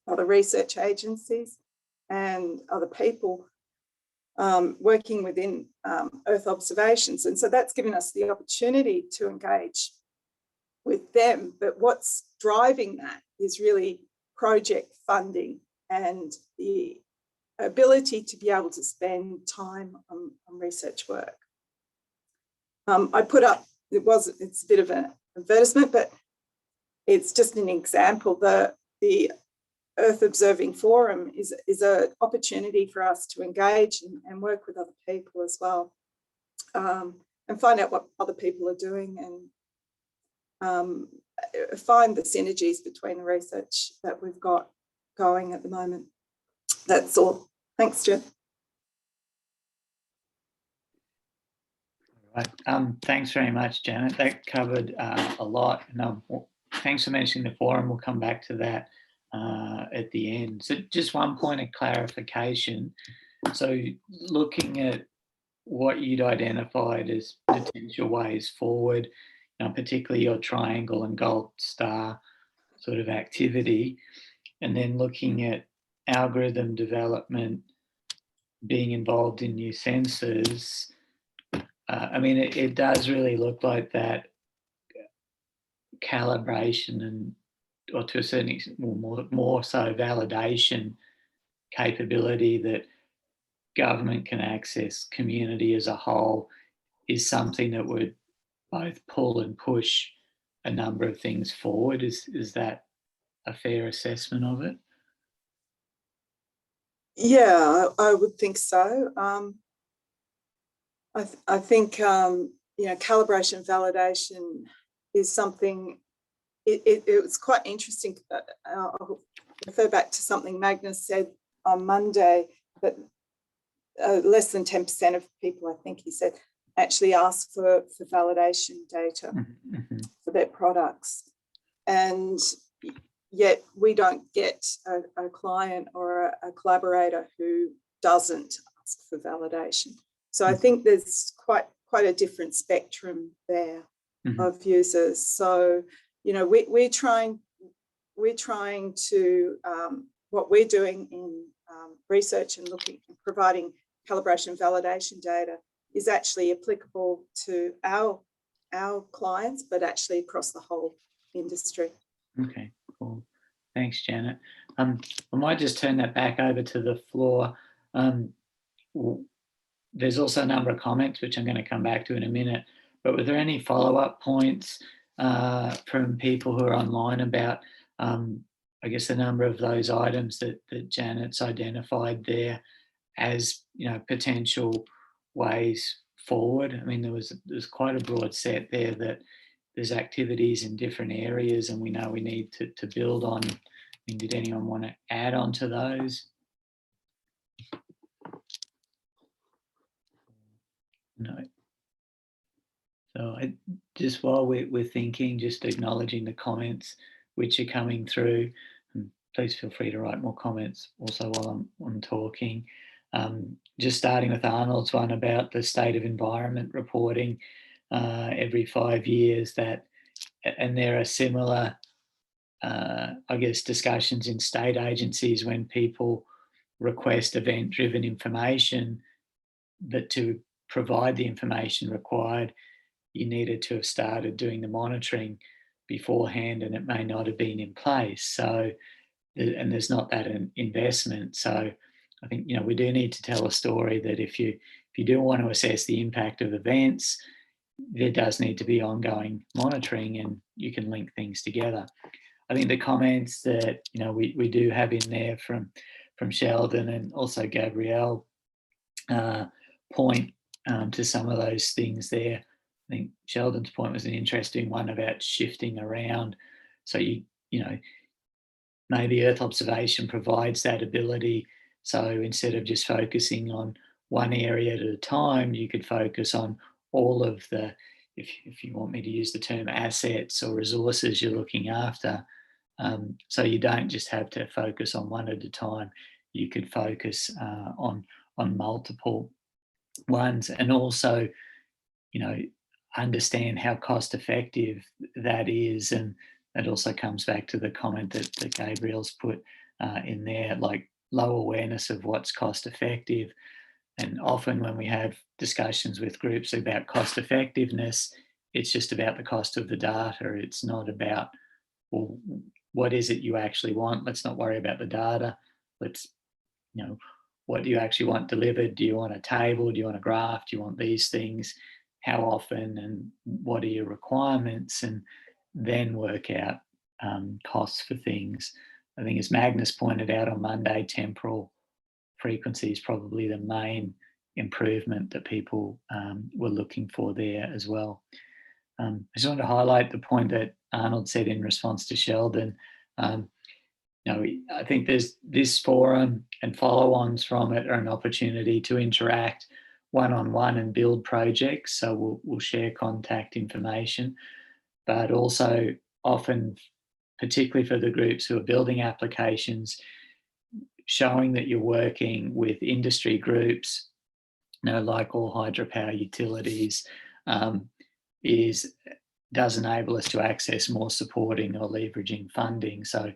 other research agencies and other people working within Earth observations. And so that's given us the opportunity to engage with them. But what's driving that is really project funding and the ability to be able to spend time on research work. I put up, it's a bit of an advertisement, but it's just an example. The Earth Observing Forum is an opportunity for us to engage and work with other people as well, and find out what other people are doing, and find the synergies between the research that we've got going at the moment. That's all. Thanks, Jen. Right. Thanks very much, Janet. That covered a lot. And thanks for mentioning the forum. We'll come back to that at the end. So just one point of clarification. So looking at what you'd identified as potential ways forward, particularly your triangle and gold star sort of activity, and then looking at algorithm development, being involved in new sensors, I mean, it does really look like that calibration and, or to a certain extent, more so validation capability that government can access, community as a whole, is something that would both pull and push a number of things forward. Is that a fair assessment of it? Yeah, I would think so. I think calibration validation is something. It was quite interesting. I'll refer back to something Magnus said on Monday, that less than 10% of people, I think he said, actually ask for validation data for their products, and yet we don't get a client or a collaborator who doesn't ask for validation. So I think there's quite a different spectrum there of users. So, we're trying to, what we're doing in research and providing calibration validation data is actually applicable to our clients, but actually across the whole industry. Okay, cool. Thanks, Janet. I might just turn that back over to the floor. There's also a number of comments, which I'm going to come back to in a minute, but were there any follow-up points from people who are online about, I guess, the number of those items that Janet's identified there as, potential ways forward? I mean, there's quite a broad set there that there's activities in different areas, and we know we need to build on. I mean, did anyone want to add on to those? No. So just while we're thinking, just acknowledging the comments which are coming through, please feel free to write more comments also while I'm talking. Just starting with Arnold's one about the state of environment reporting every 5 years, and there are similar, I guess, discussions in state agencies when people request event-driven information, but to provide the information required, you needed to have started doing the monitoring beforehand, and it may not have been in place. So, and there's not that investment. So I think, you know, we do need to tell a story that if you do want to assess the impact of events, there does need to be ongoing monitoring, and you can link things together. I think the comments that, you know, we do have in there from Sheldon and also Gabrielle point to some of those things there. I think Sheldon's point was an interesting one about shifting around. So you know, maybe Earth observation provides that ability. So instead of just focusing on one area at a time, you could focus on all of the, if you want me to use the term, assets or resources you're looking after. So you don't just have to focus on one at a time. You could focus on multiple ones, and also, you know, understand how cost effective that is. And that also comes back to the comment that Gabriel's put in there, like low awareness of what's cost effective. And often when we have discussions with groups about cost effectiveness, it's just about the cost of the data. It's not about, well, what is it you actually want? Let's not worry about the data. Let's, you know, what do you actually want delivered? Do you want a table? Do you want a graph? Do you want these things? How often? And what are your requirements? And then work out costs for things. I think, as Magnus pointed out on Monday, temporal frequency is probably the main improvement that people were looking for there as well. I just want to highlight the point that Arnold said in response to Sheldon. You know, I think there's this forum and follow-ons from it are an opportunity to interact one-on-one and build projects. So we'll share contact information, but also often, particularly for the groups who are building applications, showing that you're working with industry groups, you know, like all hydropower utilities, does enable us to access more supporting or leveraging funding. So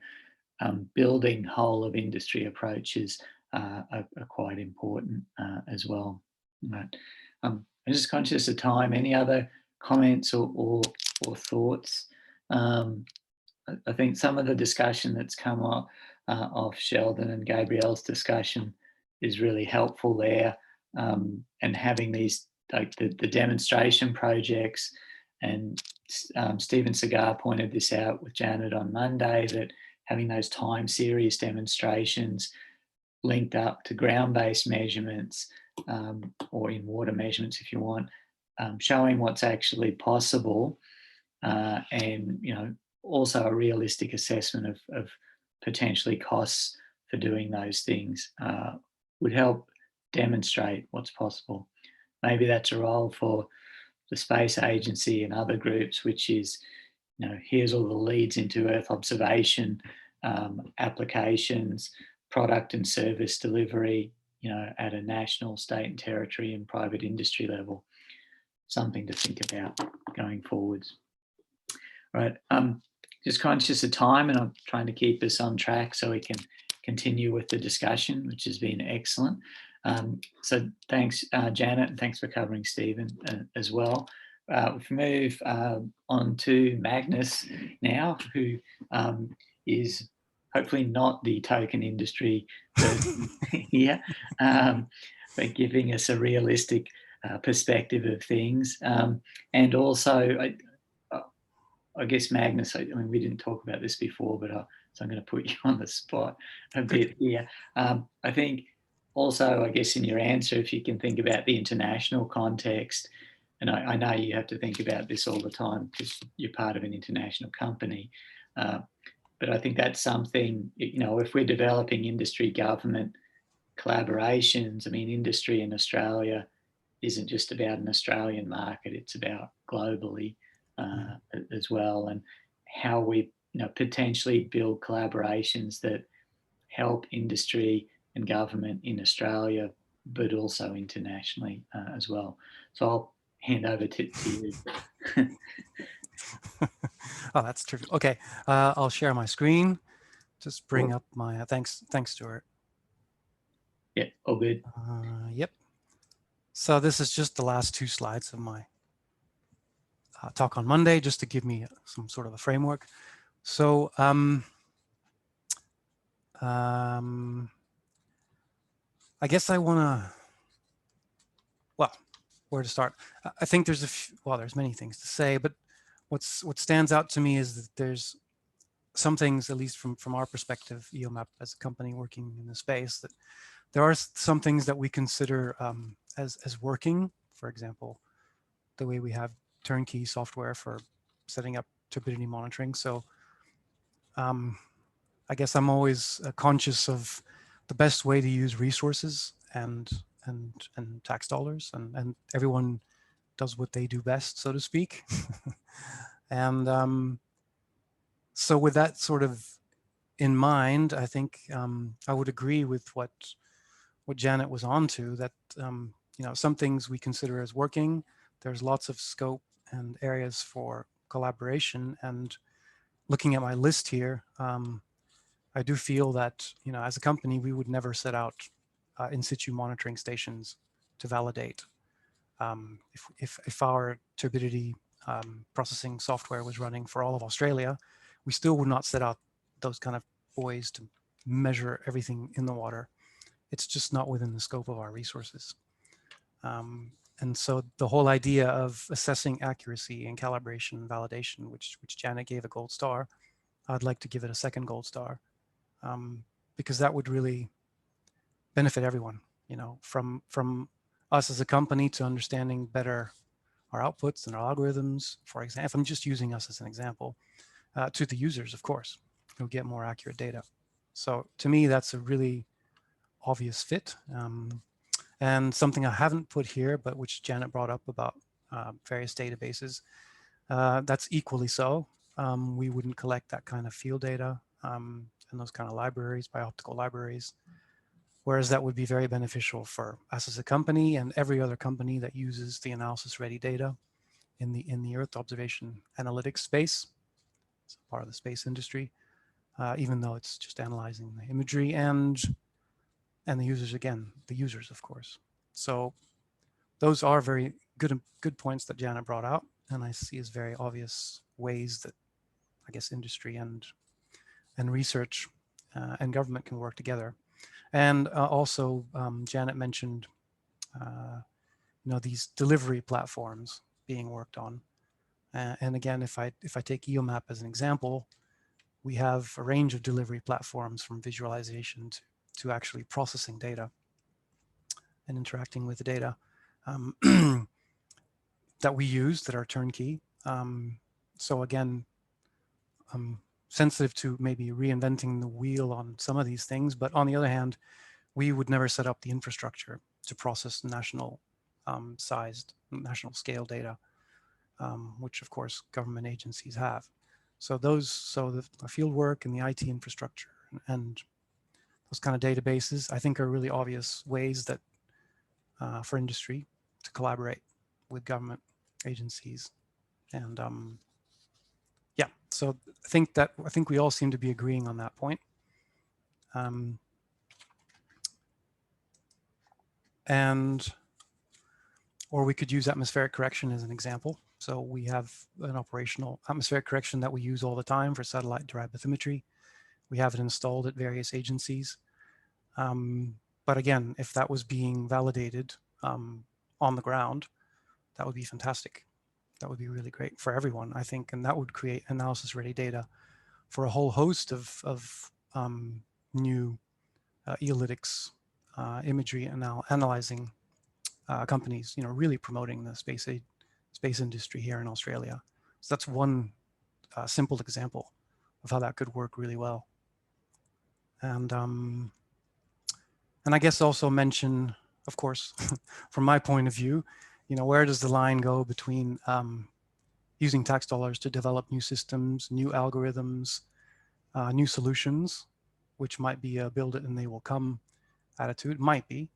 building whole of industry approaches are quite important as well. Right. I'm just conscious of time. Any other comments or thoughts? I think some of the discussion that's come up off Sheldon and Gabrielle's discussion is really helpful there, and having these, like the demonstration projects, and Stephen Cigar pointed this out with Janet on Monday, that having those time series demonstrations linked up to ground-based measurements, or in water measurements if you want, showing what's actually possible, and, you know, also a realistic assessment of potentially costs for doing those things would help demonstrate what's possible. Maybe that's a role for the Space Agency and other groups, which is, you know, here's all the leads into Earth observation applications, product and service delivery, you know, at a national, state and territory and private industry level. Something to think about going forwards. All right, just conscious of time, and I'm trying to keep us on track so we can continue with the discussion, which has been excellent. So thanks, Janet, and thanks for covering Stephen as well. We've moved on to Magnus now, who is hopefully not the token industry person here, but giving us a realistic perspective of things. And also, I guess, Magnus, I mean, we didn't talk about this before, but so I'm going to put you on the spot a bit here. I think also, I guess, in your answer, if you can think about the international context, and I know you have to think about this all the time because you're part of an international company, but I think that's something, you know, if we're developing industry government collaborations, I mean, industry in Australia isn't just about an Australian market, it's about globally as well, and how we potentially build collaborations that help industry and government in Australia, but also internationally as well. So I'll hand over to you. Oh, that's terrific. Okay, I'll share my screen. Just bring up my, thanks, Stuart. Yeah, all good. Yep. So this is just the last 2 slides of my talk on Monday, just to give me some sort of a framework. So I guess I want to, well, where to start? I think there's there's many things to say, but what stands out to me is that there's some things, at least from our perspective, EOMAP as a company working in the space, that there are some things that we consider as working. For example, the way we have turnkey software for setting up turbidity monitoring. So I guess I'm always conscious of the best way to use resources and tax dollars, and everyone does what they do best, so to speak. And so with that sort of in mind, I think I would agree with what Janet was on to, that some things we consider as working. There's lots of scope and areas for collaboration. And looking at my list here, I do feel that as a company, we would never set out in situ monitoring stations to validate. If our turbidity processing software was running for all of Australia, we still would not set out those kind of buoys to measure everything in the water. It's just not within the scope of our resources. And so the whole idea of assessing accuracy and calibration and validation, which Janet gave a gold star, I'd like to give it a second gold star, because that would really benefit everyone, from us as a company to understanding better our outputs and our algorithms, for example. If I'm just using us as an example, to the users, of course, who get more accurate data. So to me, that's a really obvious fit. And something I haven't put here, but which Janet brought up about various databases, that's equally so. We wouldn't collect that kind of field data and those kind of libraries, bioptical libraries, whereas that would be very beneficial for us as a company and every other company that uses the analysis-ready data in the Earth observation analytics space. It's part of the space industry, even though it's just analyzing the imagery and the users, again, the users, of course. So those are very good points that Janet brought out, and I see as very obvious ways that I guess industry and research and government can work together. And also, Janet mentioned, these delivery platforms being worked on. And again, if I take EOMAP as an example, we have a range of delivery platforms, from visualization to actually processing data and interacting with the data that we use that are turnkey. So again, I'm sensitive to maybe reinventing the wheel on some of these things, but on the other hand, we would never set up the infrastructure to process national sized, national scale data, which of course government agencies have. So the field work and the IT infrastructure and those kind of databases, I think, are really obvious ways that for industry to collaborate with government agencies. And yeah, so I think we all seem to be agreeing on that point. Or we could use atmospheric correction as an example. So we have an operational atmospheric correction that we use all the time for satellite-derived bathymetry. We have it installed at various agencies. But again, if that was being validated on the ground, that would be fantastic. That would be really great for everyone, I think, and that would create analysis-ready data for a whole host of new eolytics imagery analyzing companies, really promoting the space industry here in Australia. So that's one simple example of how that could work really well. And I guess also mention, of course, from my point of view, where does the line go between using tax dollars to develop new systems, new algorithms, new solutions, which might be a build it and they will come attitude, might be,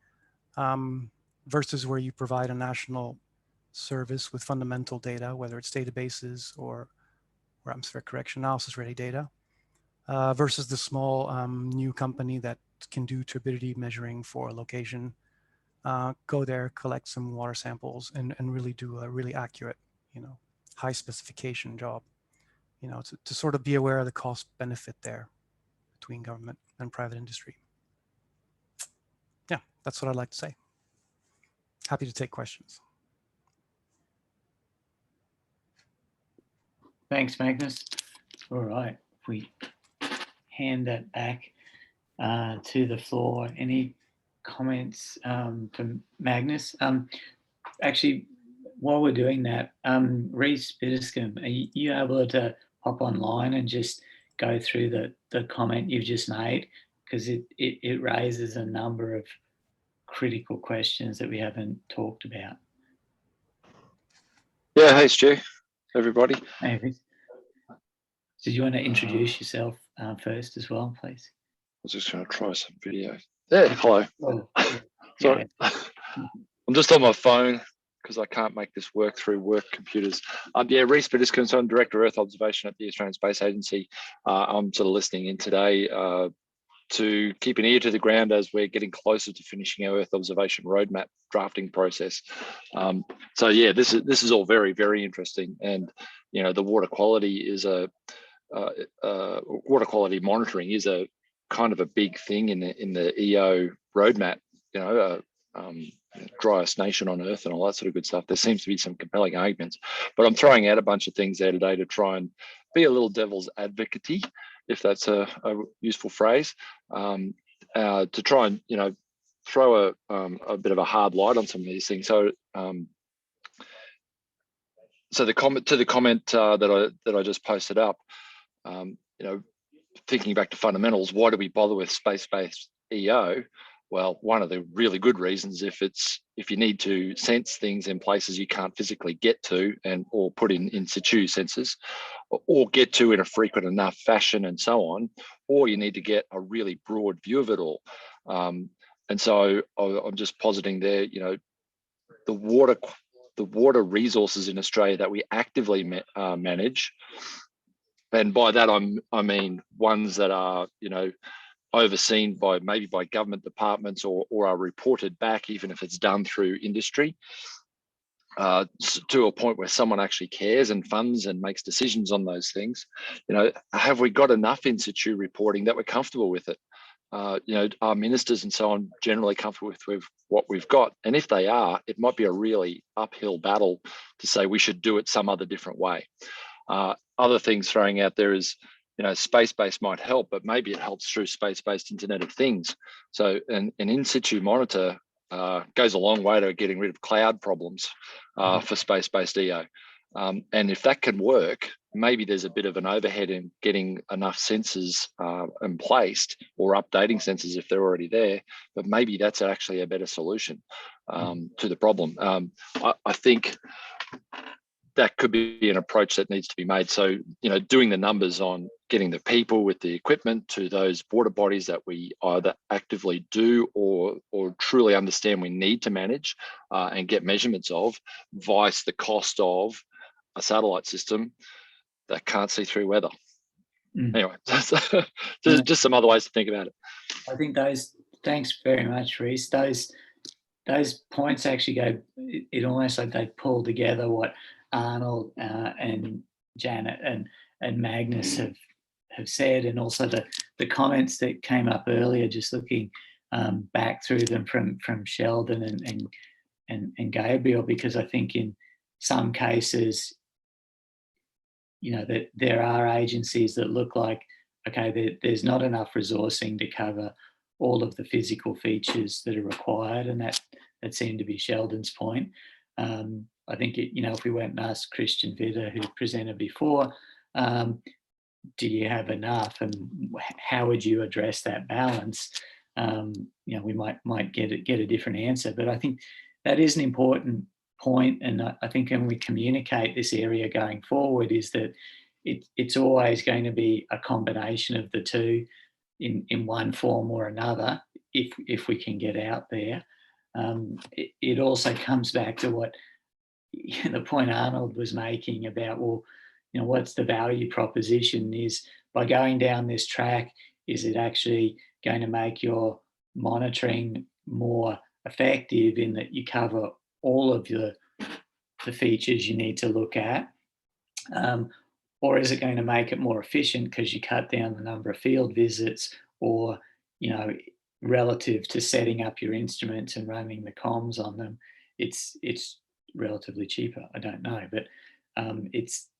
versus where you provide a national service with fundamental data, whether it's databases or atmospheric correction analysis ready data, versus the small new company that can do turbidity measuring for a location, go there, collect some water samples, and really do a really accurate, high specification job, to sort of be aware of the cost benefit there between government and private industry. Yeah, that's what I'd like to say. Happy to take questions. Thanks, Magnus. All right, if we hand that back to the floor, any comments from Magnus? Actually, while we're doing that, Reece Bitterscombe, are you able to hop online and just go through the comment you've just made? Because it raises a number of critical questions that we haven't talked about. Yeah, hey Stu, everybody. Hey, Reece. Did you want to introduce yourself first as well, please? I was just going to try some video. Yeah, hello. Oh, Sorry, I'm just on my phone because I can't make this work through work computers. Yeah, Reece Bitterscombe, so I'm Director of Earth Observation at the Australian Space Agency. I'm sort of listening in today to keep an ear to the ground as we're getting closer to finishing our Earth observation roadmap drafting process. So yeah, this is all very, very interesting, and the water quality is water quality monitoring is a kind of a big thing in the EO roadmap. Driest nation on Earth and all that sort of good stuff. There seems to be some compelling arguments, but I'm throwing out a bunch of things there today to try and be a little devil's advocate, if that's a useful phrase, to try and throw a bit of a hard light on some of these things. So so the comment that I just posted up, thinking back to fundamentals, why do we bother with space-based EO? Well, one of the really good reasons, if you need to sense things in places you can't physically get to, or put in situ sensors, or get to in a frequent enough fashion and so on, or you need to get a really broad view of it all. And so I'm just positing there, the water resources in Australia that we actively manage, and by that I mean ones that are overseen by government departments or are reported back, even if it's done through industry, to a point where someone actually cares and funds and makes decisions on those things. Have we got enough in situ reporting that we're comfortable with it? Are ministers and so on generally comfortable with what we've got? And if they are, it might be a really uphill battle to say we should do it some other different way. Other things throwing out there is, space-based might help, but maybe it helps through space-based Internet of Things. So an in-situ monitor goes a long way to getting rid of cloud problems for space-based EO. And if that can work, maybe there's a bit of an overhead in getting enough sensors in placed, or updating sensors if they're already there, but maybe that's actually a better solution to the problem. I think that could be an approach that needs to be made. So, doing the numbers on getting the people with the equipment to those water bodies that we either actively do or truly understand we need to manage and get measurements of, vice the cost of a satellite system that can't see through weather. Anyway, just some other ways to think about it. I think thanks very much, Reece. Those points actually go, it almost like they pull together what Arnold and Janet and Magnus have said, and also the comments that came up earlier, just looking back through them from Sheldon and Gabriel, because I think in some cases, that there are agencies that look like, okay, there's not enough resourcing to cover all of the physical features that are required, and that seemed to be Sheldon's point. I think if we went and asked Christian Vitter, who presented before, do you have enough, and how would you address that balance? We might get a different answer, but I think that is an important point, and I think when we communicate this area going forward, is that it's always going to be a combination of the two in one form or another, if we can get out there. It also comes back to what the point Arnold was making about, well, you know, what's the value proposition? Is by going down this track, is it actually going to make your monitoring more effective in that you cover all of the features you need to look at? Or is it going to make it more efficient because you cut down the number of field visits, or, you know, relative to setting up your instruments and running the comms on them, it's relatively cheaper? I don't know, but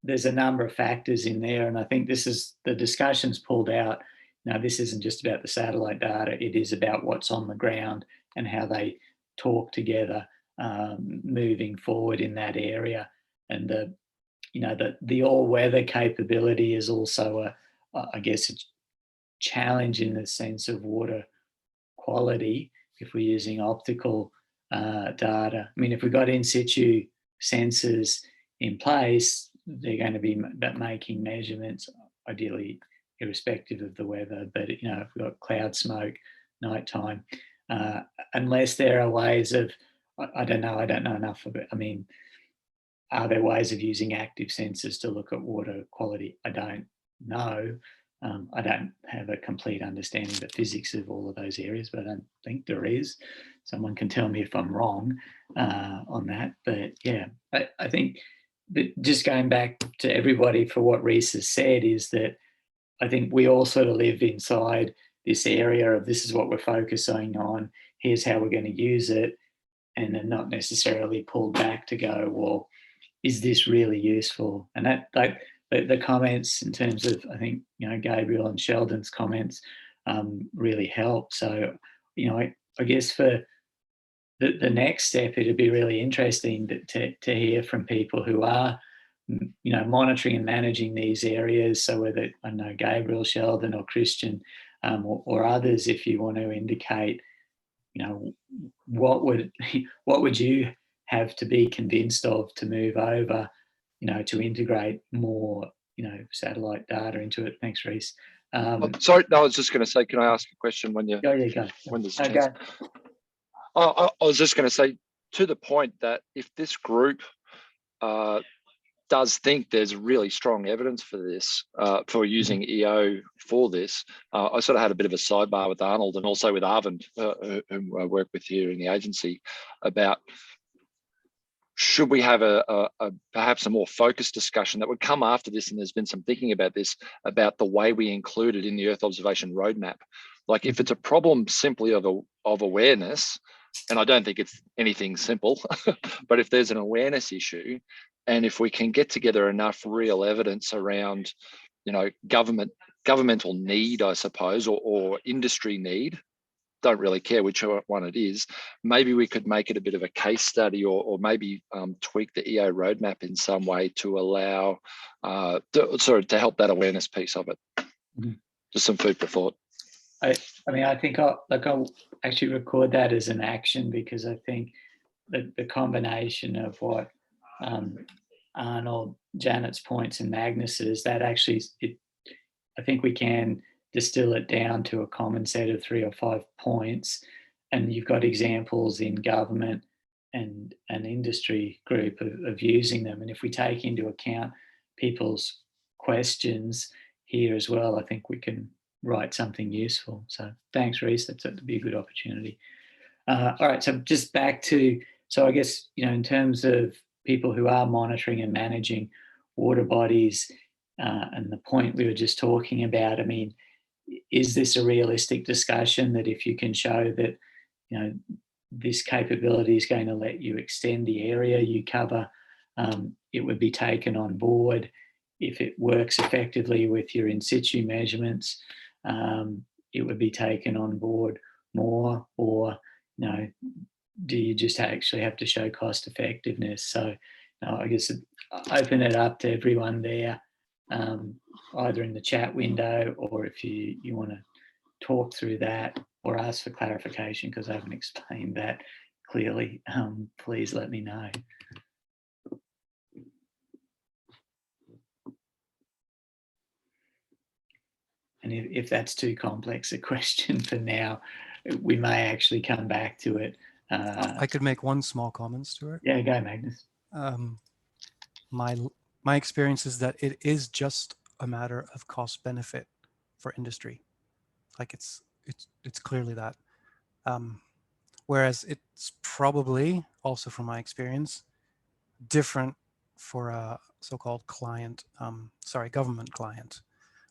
there's a number of factors in there, and I think this is the discussion's pulled out. Now, this isn't just about the satellite data; it is about what's on the ground and how they talk together moving forward in that area. And the all-weather capability is also I guess, a challenge in the sense of water quality if we're using optical data. I mean, if we've got in situ sensors in place, they're going to be making measurements, ideally irrespective of the weather. But, you know, if we've got cloud smoke, nighttime, unless there are ways of, I don't know enough of it. I mean, are there ways of using active sensors to look at water quality? I don't know. I don't have a complete understanding of the physics of all of those areas, but I don't think there is. Someone can tell me if I'm wrong on that. But yeah, I think that just going back to everybody for what Reece has said is that I think we all sort of live inside this area of this is what we're focusing on, here's how we're going to use it, and then not necessarily pulled back to go, well, is this really useful? And that, like, the comments in terms of, I think, you know, Gabriel and Sheldon's comments really help. So, you know, I guess for the next step, it'd be really interesting to hear from people who are, you know, monitoring and managing these areas. So whether, I know, Gabriel, Sheldon, or Christian, or others, if you want to indicate, you know, what would you have to be convinced of to move over, you know, to integrate more, you know, satellite data into it? Thanks, Reece. Sorry, no, I was just going to say, can I ask a question when you? Go, yeah, go. When there's a chance. I was just going to say, to the point that if this group does think there's really strong evidence for this, for using EO for this, I sort of had a bit of a sidebar with Arnold and also with Arvind, whom I work with here in the agency, about should we have a perhaps a more focused discussion that would come after this, and there's been some thinking about this, about the way we include it in the Earth observation roadmap. Like, if it's a problem simply of awareness, and I don't think it's anything simple, but if there's an awareness issue, and if we can get together enough real evidence around, you know, governmental need, I suppose, or industry need, don't really care which one it is, maybe we could make it a bit of a case study, or maybe tweak the EO roadmap in some way to allow, to help that awareness piece of it. Mm-hmm. Just some food for thought. I mean, I think I'll actually record that as an action, because I think that the combination of what Arnold, Janet's points, and Magnus's, that actually, I think we can distill it down to a common set of 3 or 5 points, and you've got examples in government and an industry group of using them. And if we take into account people's questions here as well, I think we can write something useful. So thanks, Reece. That'd be a good opportunity. All right, so just back to, so I guess, you know, in terms of people who are monitoring and managing water bodies, and the point we were just talking about, I mean, is this a realistic discussion that if you can show that, you know, this capability is going to let you extend the area you cover, it would be taken on board? If it works effectively with your in situ measurements, it would be taken on board more? Or, you know, do you just actually have to show cost effectiveness? So, you know, I guess open it up to everyone there, either in the chat window, or if you want to talk through that or ask for clarification, because I haven't explained that clearly, please let me know. And if that's too complex a question for now, we may actually come back to it. I could make one small comment, Stuart. Yeah, go, Magnus. My experience is that it is just a matter of cost benefit for industry. Like it's clearly that. Whereas it's probably also, from my experience, different for a so-called client, government client,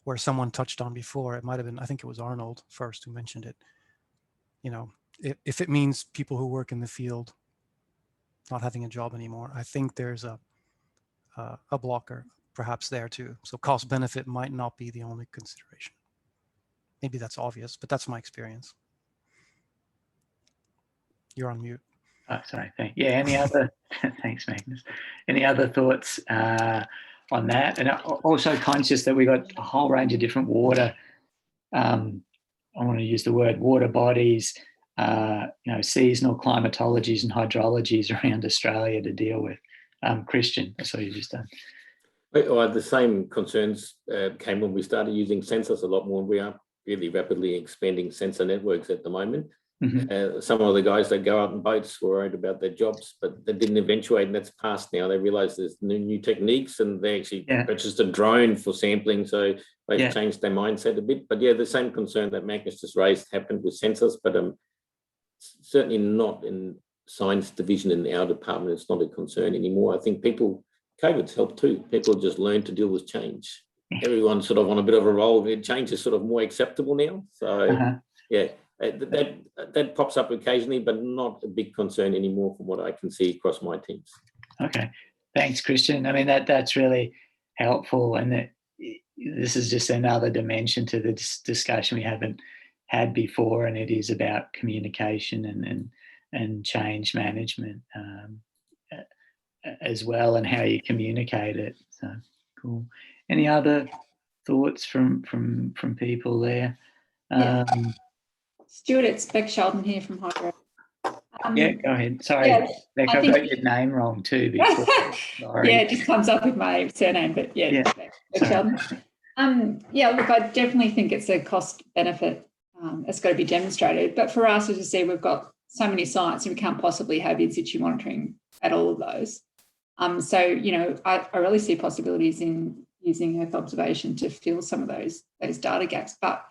where someone touched on before. It might have been, I think it was Arnold first who mentioned it. You know, if it means people who work in the field not having a job anymore, I think there's a blocker perhaps there too. So cost benefit might not be the only consideration. Maybe that's obvious, but that's my experience. You're on mute. Oh, sorry. Yeah. Any other? Thanks, Magnus. Any other thoughts on that? And also conscious that we got a whole range of different water. I want to use the word water bodies. Seasonal climatologies and hydrologies around Australia to deal with. Christian, I saw you just done. Well, the same concerns came when we started using sensors a lot more. We are really rapidly expanding sensor networks at the moment. Mm-hmm. Some of the guys that go out in boats were worried about their jobs, but they didn't eventuate, and that's past now. They realize there's new techniques, and they actually purchased a drone for sampling, so they've changed their mindset a bit. But yeah, the same concern that Magnus just raised happened with sensors, but certainly not in science division in our department. It's not a concern anymore. I think COVID's helped too. People just learn to deal with change. Everyone's sort of on a bit of a roll. Change is sort of more acceptable now. So that pops up occasionally, but not a big concern anymore from what I can see across my teams. Okay, thanks, Christian. I mean, that's really helpful, and this is just another dimension to the discussion we haven't had before, and it is about communication and change management as well, and how you communicate it. So cool. Any other thoughts from people there? Stuart, it's Beck Sheldon here from Hydro. Yeah, go ahead. Sorry, Beck, I got your name wrong too before. Sorry. Yeah, it just comes up with my surname, but Beck Sheldon. Look, I definitely think it's a cost benefit. It's got to be demonstrated. But for us, as I say, we've got so many sites and we can't possibly have in situ monitoring at all of those. I really see possibilities in using Earth observation to fill some of those data gaps. But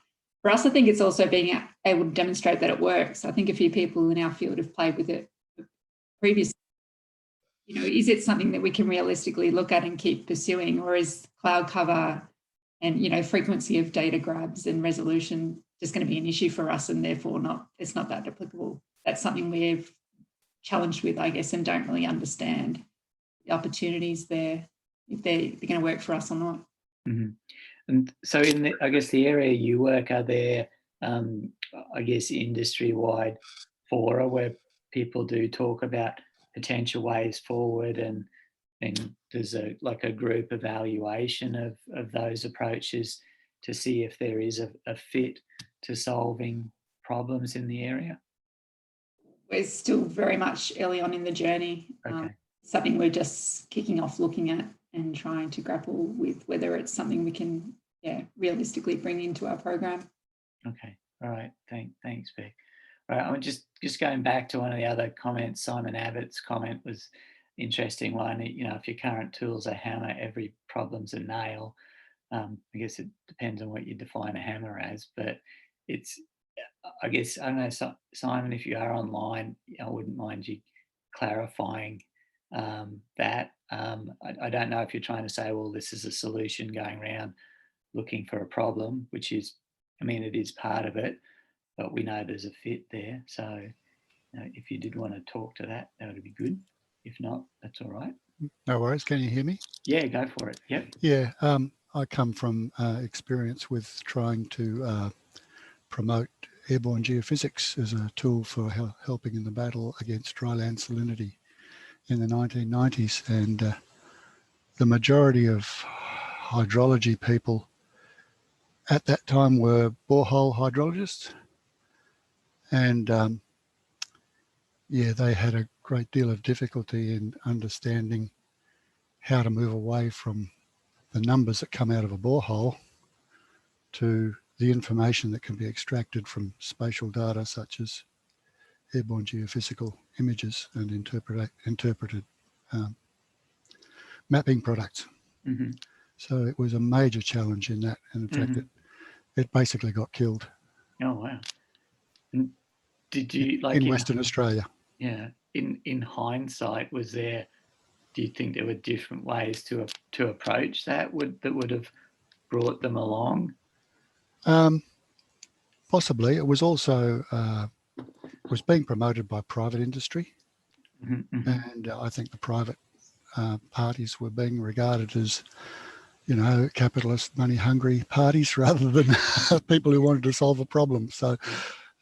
for us, I think it's also being able to demonstrate that it works. I think a few people in our field have played with it previously. Is it something that we can realistically look at and keep pursuing, or is cloud cover and, frequency of data grabs and resolution just going to be an issue for us, and therefore it's not that applicable? That's something we're challenged with, I guess, and don't really understand the opportunities there, if they're going to work for us or not. Mm-hmm. And so in the area you work, are there, industry-wide fora where people do talk about potential ways forward, and there's a group evaluation of those approaches to see if there is a fit to solving problems in the area? We're still very much early on in the journey. Okay. Something we're just kicking off looking at and trying to grapple with whether it's something we can realistically bring into our program. Okay. All right. Thanks, Beck. All right. I'm just going back to one of the other comments. Simon Abbott's comment was interesting one. If your current tool's a hammer, every problem's a nail. I guess it depends on what you define a hammer as, but I don't know, Simon, if you are online, I wouldn't mind you clarifying that. I don't know if you're trying to say, well, this is a solution going around looking for a problem, which is, it is part of it, but we know there's a fit there. So if you did want to talk to that, that would be good. If not, that's all right. No worries. Can you hear me? Yeah, go for it. Yep. Yeah, I come from experience with trying to promote airborne geophysics as a tool for helping in the battle against dryland salinity in the 1990s. And the majority of hydrology people at that time were borehole hydrologists. And yeah, they had a great deal of difficulty in understanding how to move away from the numbers that come out of a borehole to the information that can be extracted from spatial data such as airborne geophysical images and interpreted mapping products. Mm-hmm. So it was a major challenge in that, and in fact it basically got killed. Oh wow! And did you in Western Australia? Yeah. In hindsight, was there? Do you think there were different ways to approach that would have brought them along? Possibly. It was also was being promoted by private industry, and I think the private parties were being regarded as, capitalist, money-hungry parties rather than people who wanted to solve a problem. So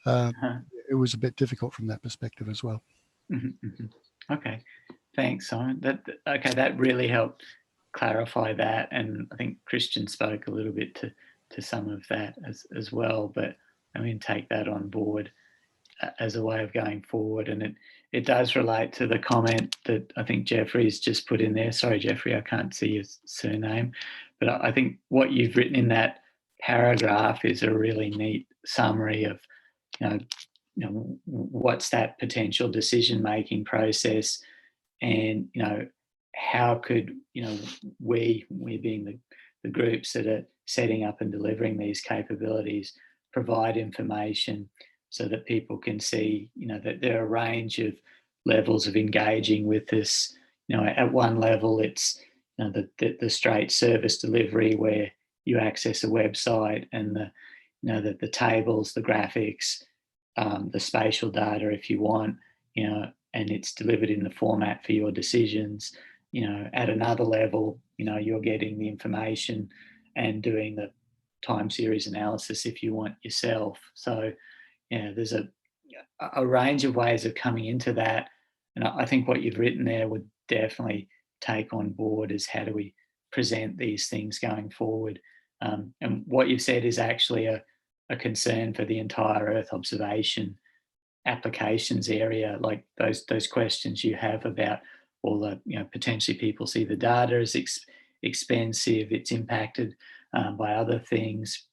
it was a bit difficult from that perspective as well. Okay, thanks, Simon. That really helped clarify that, and I think Christian spoke a little bit to some of that as well. But I mean, take that on board as a way of going forward, and it does relate to the comment that I think Jeffrey's just put in there. Sorry, Jeffrey, I can't see your surname, but I think what you've written in that paragraph is a really neat summary of, what's that potential decision-making process, and how could we being the groups that are setting up and delivering these capabilities provide information so that people can see that there are a range of levels of engaging with this. At one level it's the straight service delivery where you access a website and the tables, the graphics, the spatial data if you want, and it's delivered in the format for your decisions. At another level, you're getting the information and doing the time series analysis if you want yourself. So, there's a range of ways of coming into that. And I think what you've written there would definitely take on board is how do we present these things going forward. And what you've said is actually a concern for the entire Earth observation applications area, like those questions you have about all the potentially people see the data as expensive, it's impacted by other things,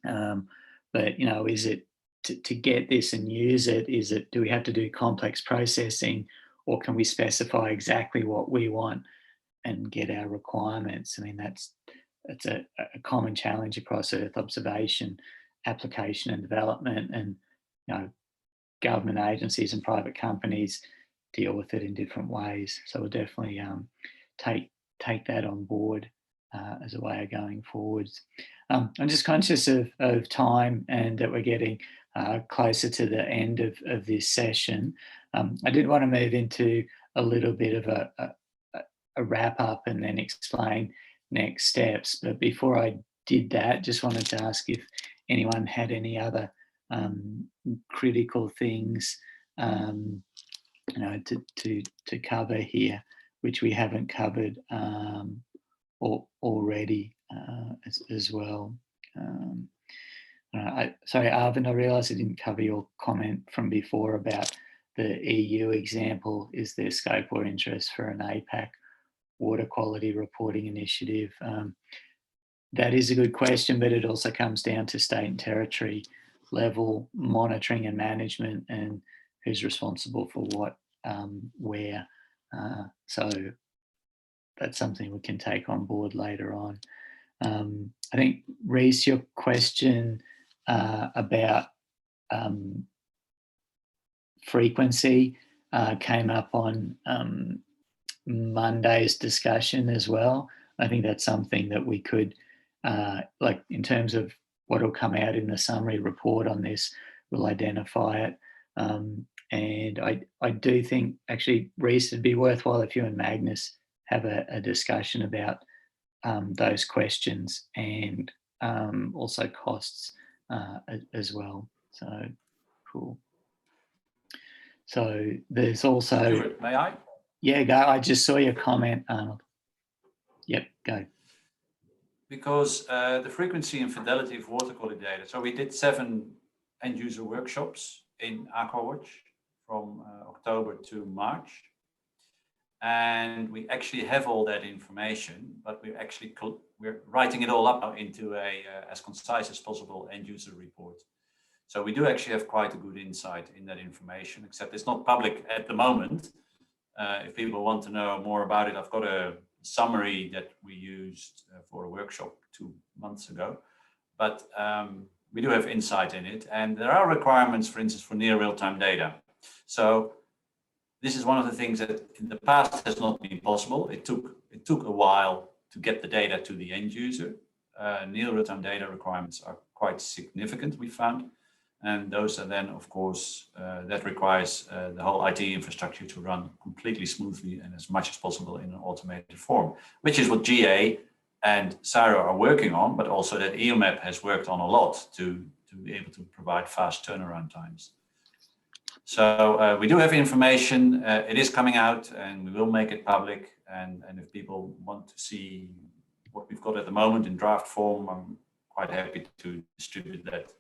but is it to get this and use it, do we have to do complex processing, or can we specify exactly what we want and get our requirements? I mean, that's a common challenge across Earth observation application and development, and government agencies and private companies deal with it in different ways. So we'll definitely take that on board as a way of going forwards. I'm just conscious of time and that we're getting closer to the end of this session. I did want to move into a little bit of a wrap up and then explain next steps. But before I did that, just wanted to ask if anyone had any other critical things to cover here, which we haven't covered already as well. Sorry, Arvin, I realised I didn't cover your comment from before about the EU example. Is there scope or interest for an APAC water quality reporting initiative? That is a good question, but it also comes down to state and territory level monitoring and management and who's responsible for what, where. So that's something we can take on board later on. I think, Reese, your question about frequency came up on Monday's discussion as well. I think that's something that we could, like in terms of what will come out in the summary report on this, we'll identify it. And I do think, actually, Reese, it'd be worthwhile if you and Magnus have a discussion about those questions and also costs as well. So, cool. So there's also... May I? Yeah, go. I just saw your comment, Arnold. Yep, go. Because the frequency and fidelity of water quality data. So we did 7 end user workshops in AquaWatch from October to March. And we actually have all that information, but we're writing it all up now into a as concise as possible end user report. So we do actually have quite a good insight in that information, except it's not public at the moment. If people want to know more about it, I've got a summary that we used for a workshop 2 months ago, but we do have insight in it. And there are requirements, for instance, for near real-time data. So this is one of the things that in the past has not been possible. It took a while to get the data to the end user. Near real-time data requirements are quite significant, we found. And those are then, of course, that requires the whole IT infrastructure to run completely smoothly and as much as possible in an automated form, which is what GA and CSIRO are working on, but also that EOMAP has worked on a lot to be able to provide fast turnaround times. So we do have information, it is coming out and we will make it public. And if people want to see what we've got at the moment in draft form, I'm quite happy to distribute that.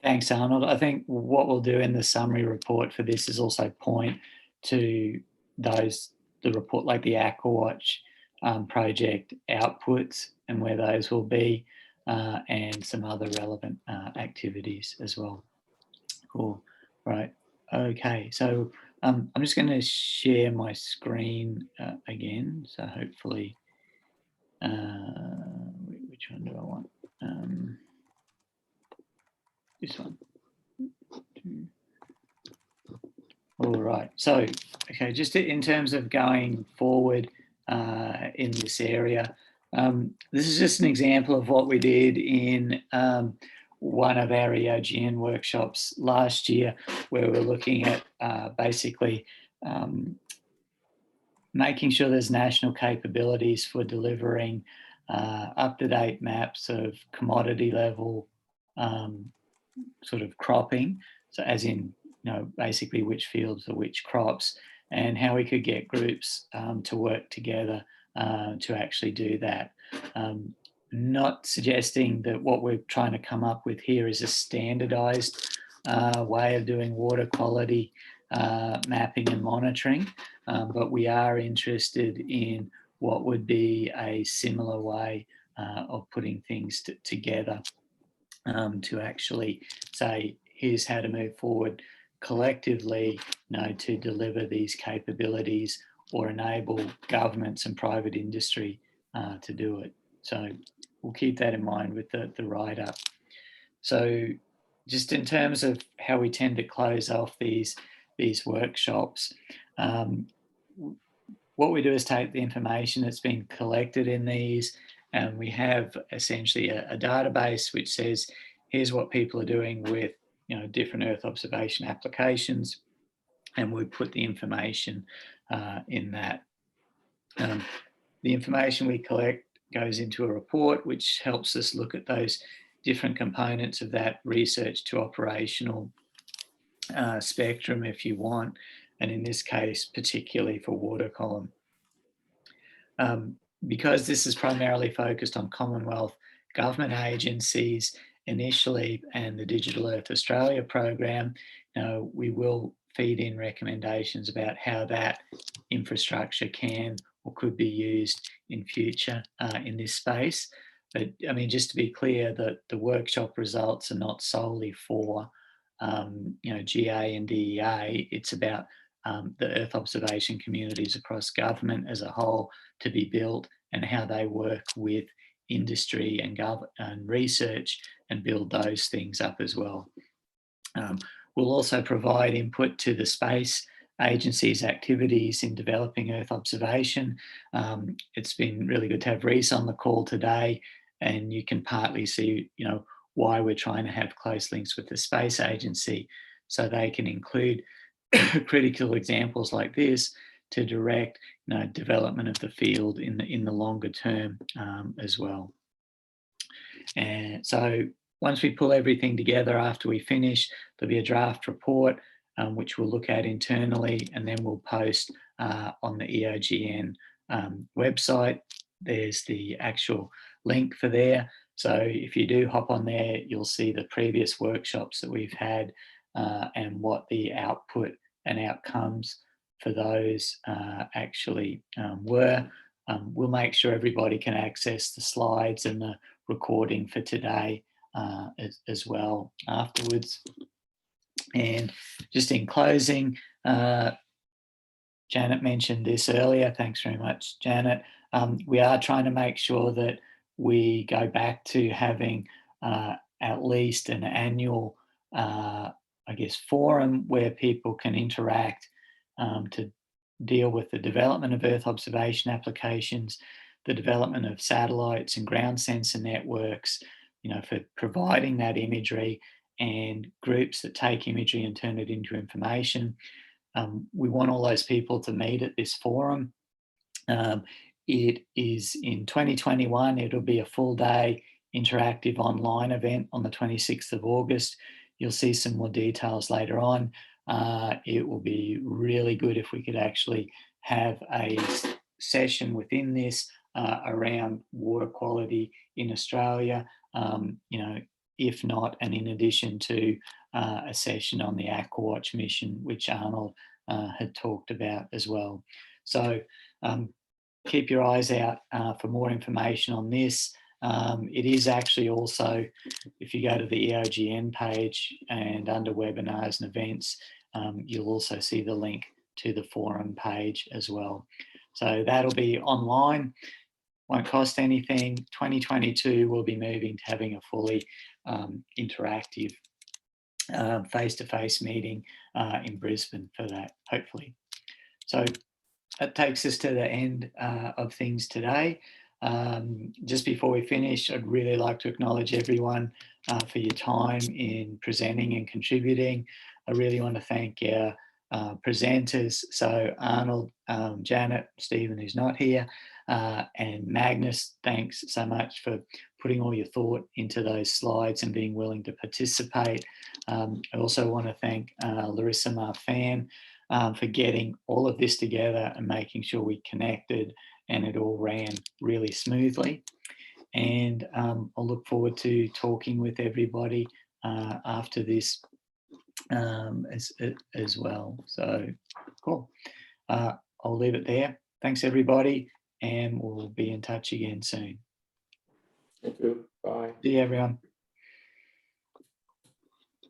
Thanks, Arnold. I think what we'll do in the summary report for this is also point to the report like the AquaWatch project outputs and where those will be, and some other relevant activities as well. Cool. Right. Okay. So I'm just going to share my screen again. So hopefully, which one do I want? This one. All right. So, okay, just in terms of going forward in this area, this is just an example of what we did in one of our EOGN workshops last year, where we're looking at basically making sure there's national capabilities for delivering up-to-date maps of commodity level sort of cropping, so as in, you know, basically which fields or which crops, and how we could get groups to work together to actually do that. Not suggesting that what we're trying to come up with here is a standardized way of doing water quality mapping and monitoring, but we are interested in what would be a similar way of putting things together to actually say, here's how to move forward collectively, you know, to deliver these capabilities or enable governments and private industry to do it. So we'll keep that in mind with the write-up. So just in terms of how we tend to close off these workshops, what we do is take the information that's been collected in these, and we have essentially a database which says, here's what people are doing with, you know, different Earth observation applications, and we put the information in that. The information we collect goes into a report which helps us look at those different components of that research to operational spectrum, if you want, and in this case, particularly for water column. Because this is primarily focused on Commonwealth government agencies initially and the Digital Earth Australia program, you know, we will feed in recommendations about how that infrastructure can or could be used in future in this space. But I mean, just to be clear, that the workshop results are not solely for you know, GA and DEA. It's about the Earth observation communities across government as a whole to be built, and how they work with industry and research and build those things up as well. We'll also provide input to the space agencies' activities in developing Earth observation. It's been really good to have Reese on the call today, and you can partly see, you know, why we're trying to have close links with the space agency, so they can include critical examples like this to direct, you know, development of the field in the longer term as well. And so once we pull everything together after we finish, there'll be a draft report which we'll look at internally, and then we'll post on the EOGN website. There's the actual link for there. So if you do hop on there, you'll see the previous workshops that we've had and what the output and outcomes for those actually were. We'll make sure everybody can access the slides and the recording for today as well afterwards. And just in closing, Janet mentioned this earlier. Thanks very much, Janet. We are trying to make sure that we go back to having at least an annual, I guess, forum where people can interact to deal with the development of Earth observation applications, the development of satellites and ground sensor networks, for providing that imagery, and groups that take imagery and turn it into information. We want all those people to meet at this forum. It is in 2021. It'll be a full day interactive online event on the 26th of August. You'll see some more details later on. It will be really good if we could actually have a session within this around water quality in Australia, if not, and in addition to a session on the Aquawatch mission, which Arnold had talked about as well. So keep your eyes out for more information on this. It is actually also, if you go to the EOGN page and under webinars and events, you'll also see the link to the forum page as well. So that'll be online, won't cost anything. 2022 we'll be moving to having a fully interactive face-to-face meeting in Brisbane for that, hopefully. So that takes us to the end of things today. Just before we finish, I'd really like to acknowledge everyone for your time in presenting and contributing. I really want to thank our presenters, so Arnold, Janet, Stephen, who's not here, and Magnus. Thanks so much for putting all your thought into those slides and being willing to participate. I also want to thank Larissa Marfan for getting all of this together and making sure we connected and it all ran really smoothly. And I'll look forward to talking with everybody after this as well. So cool. I'll leave it there. Thanks everybody, and we'll be in touch again soon. Thank you. Bye. See you everyone.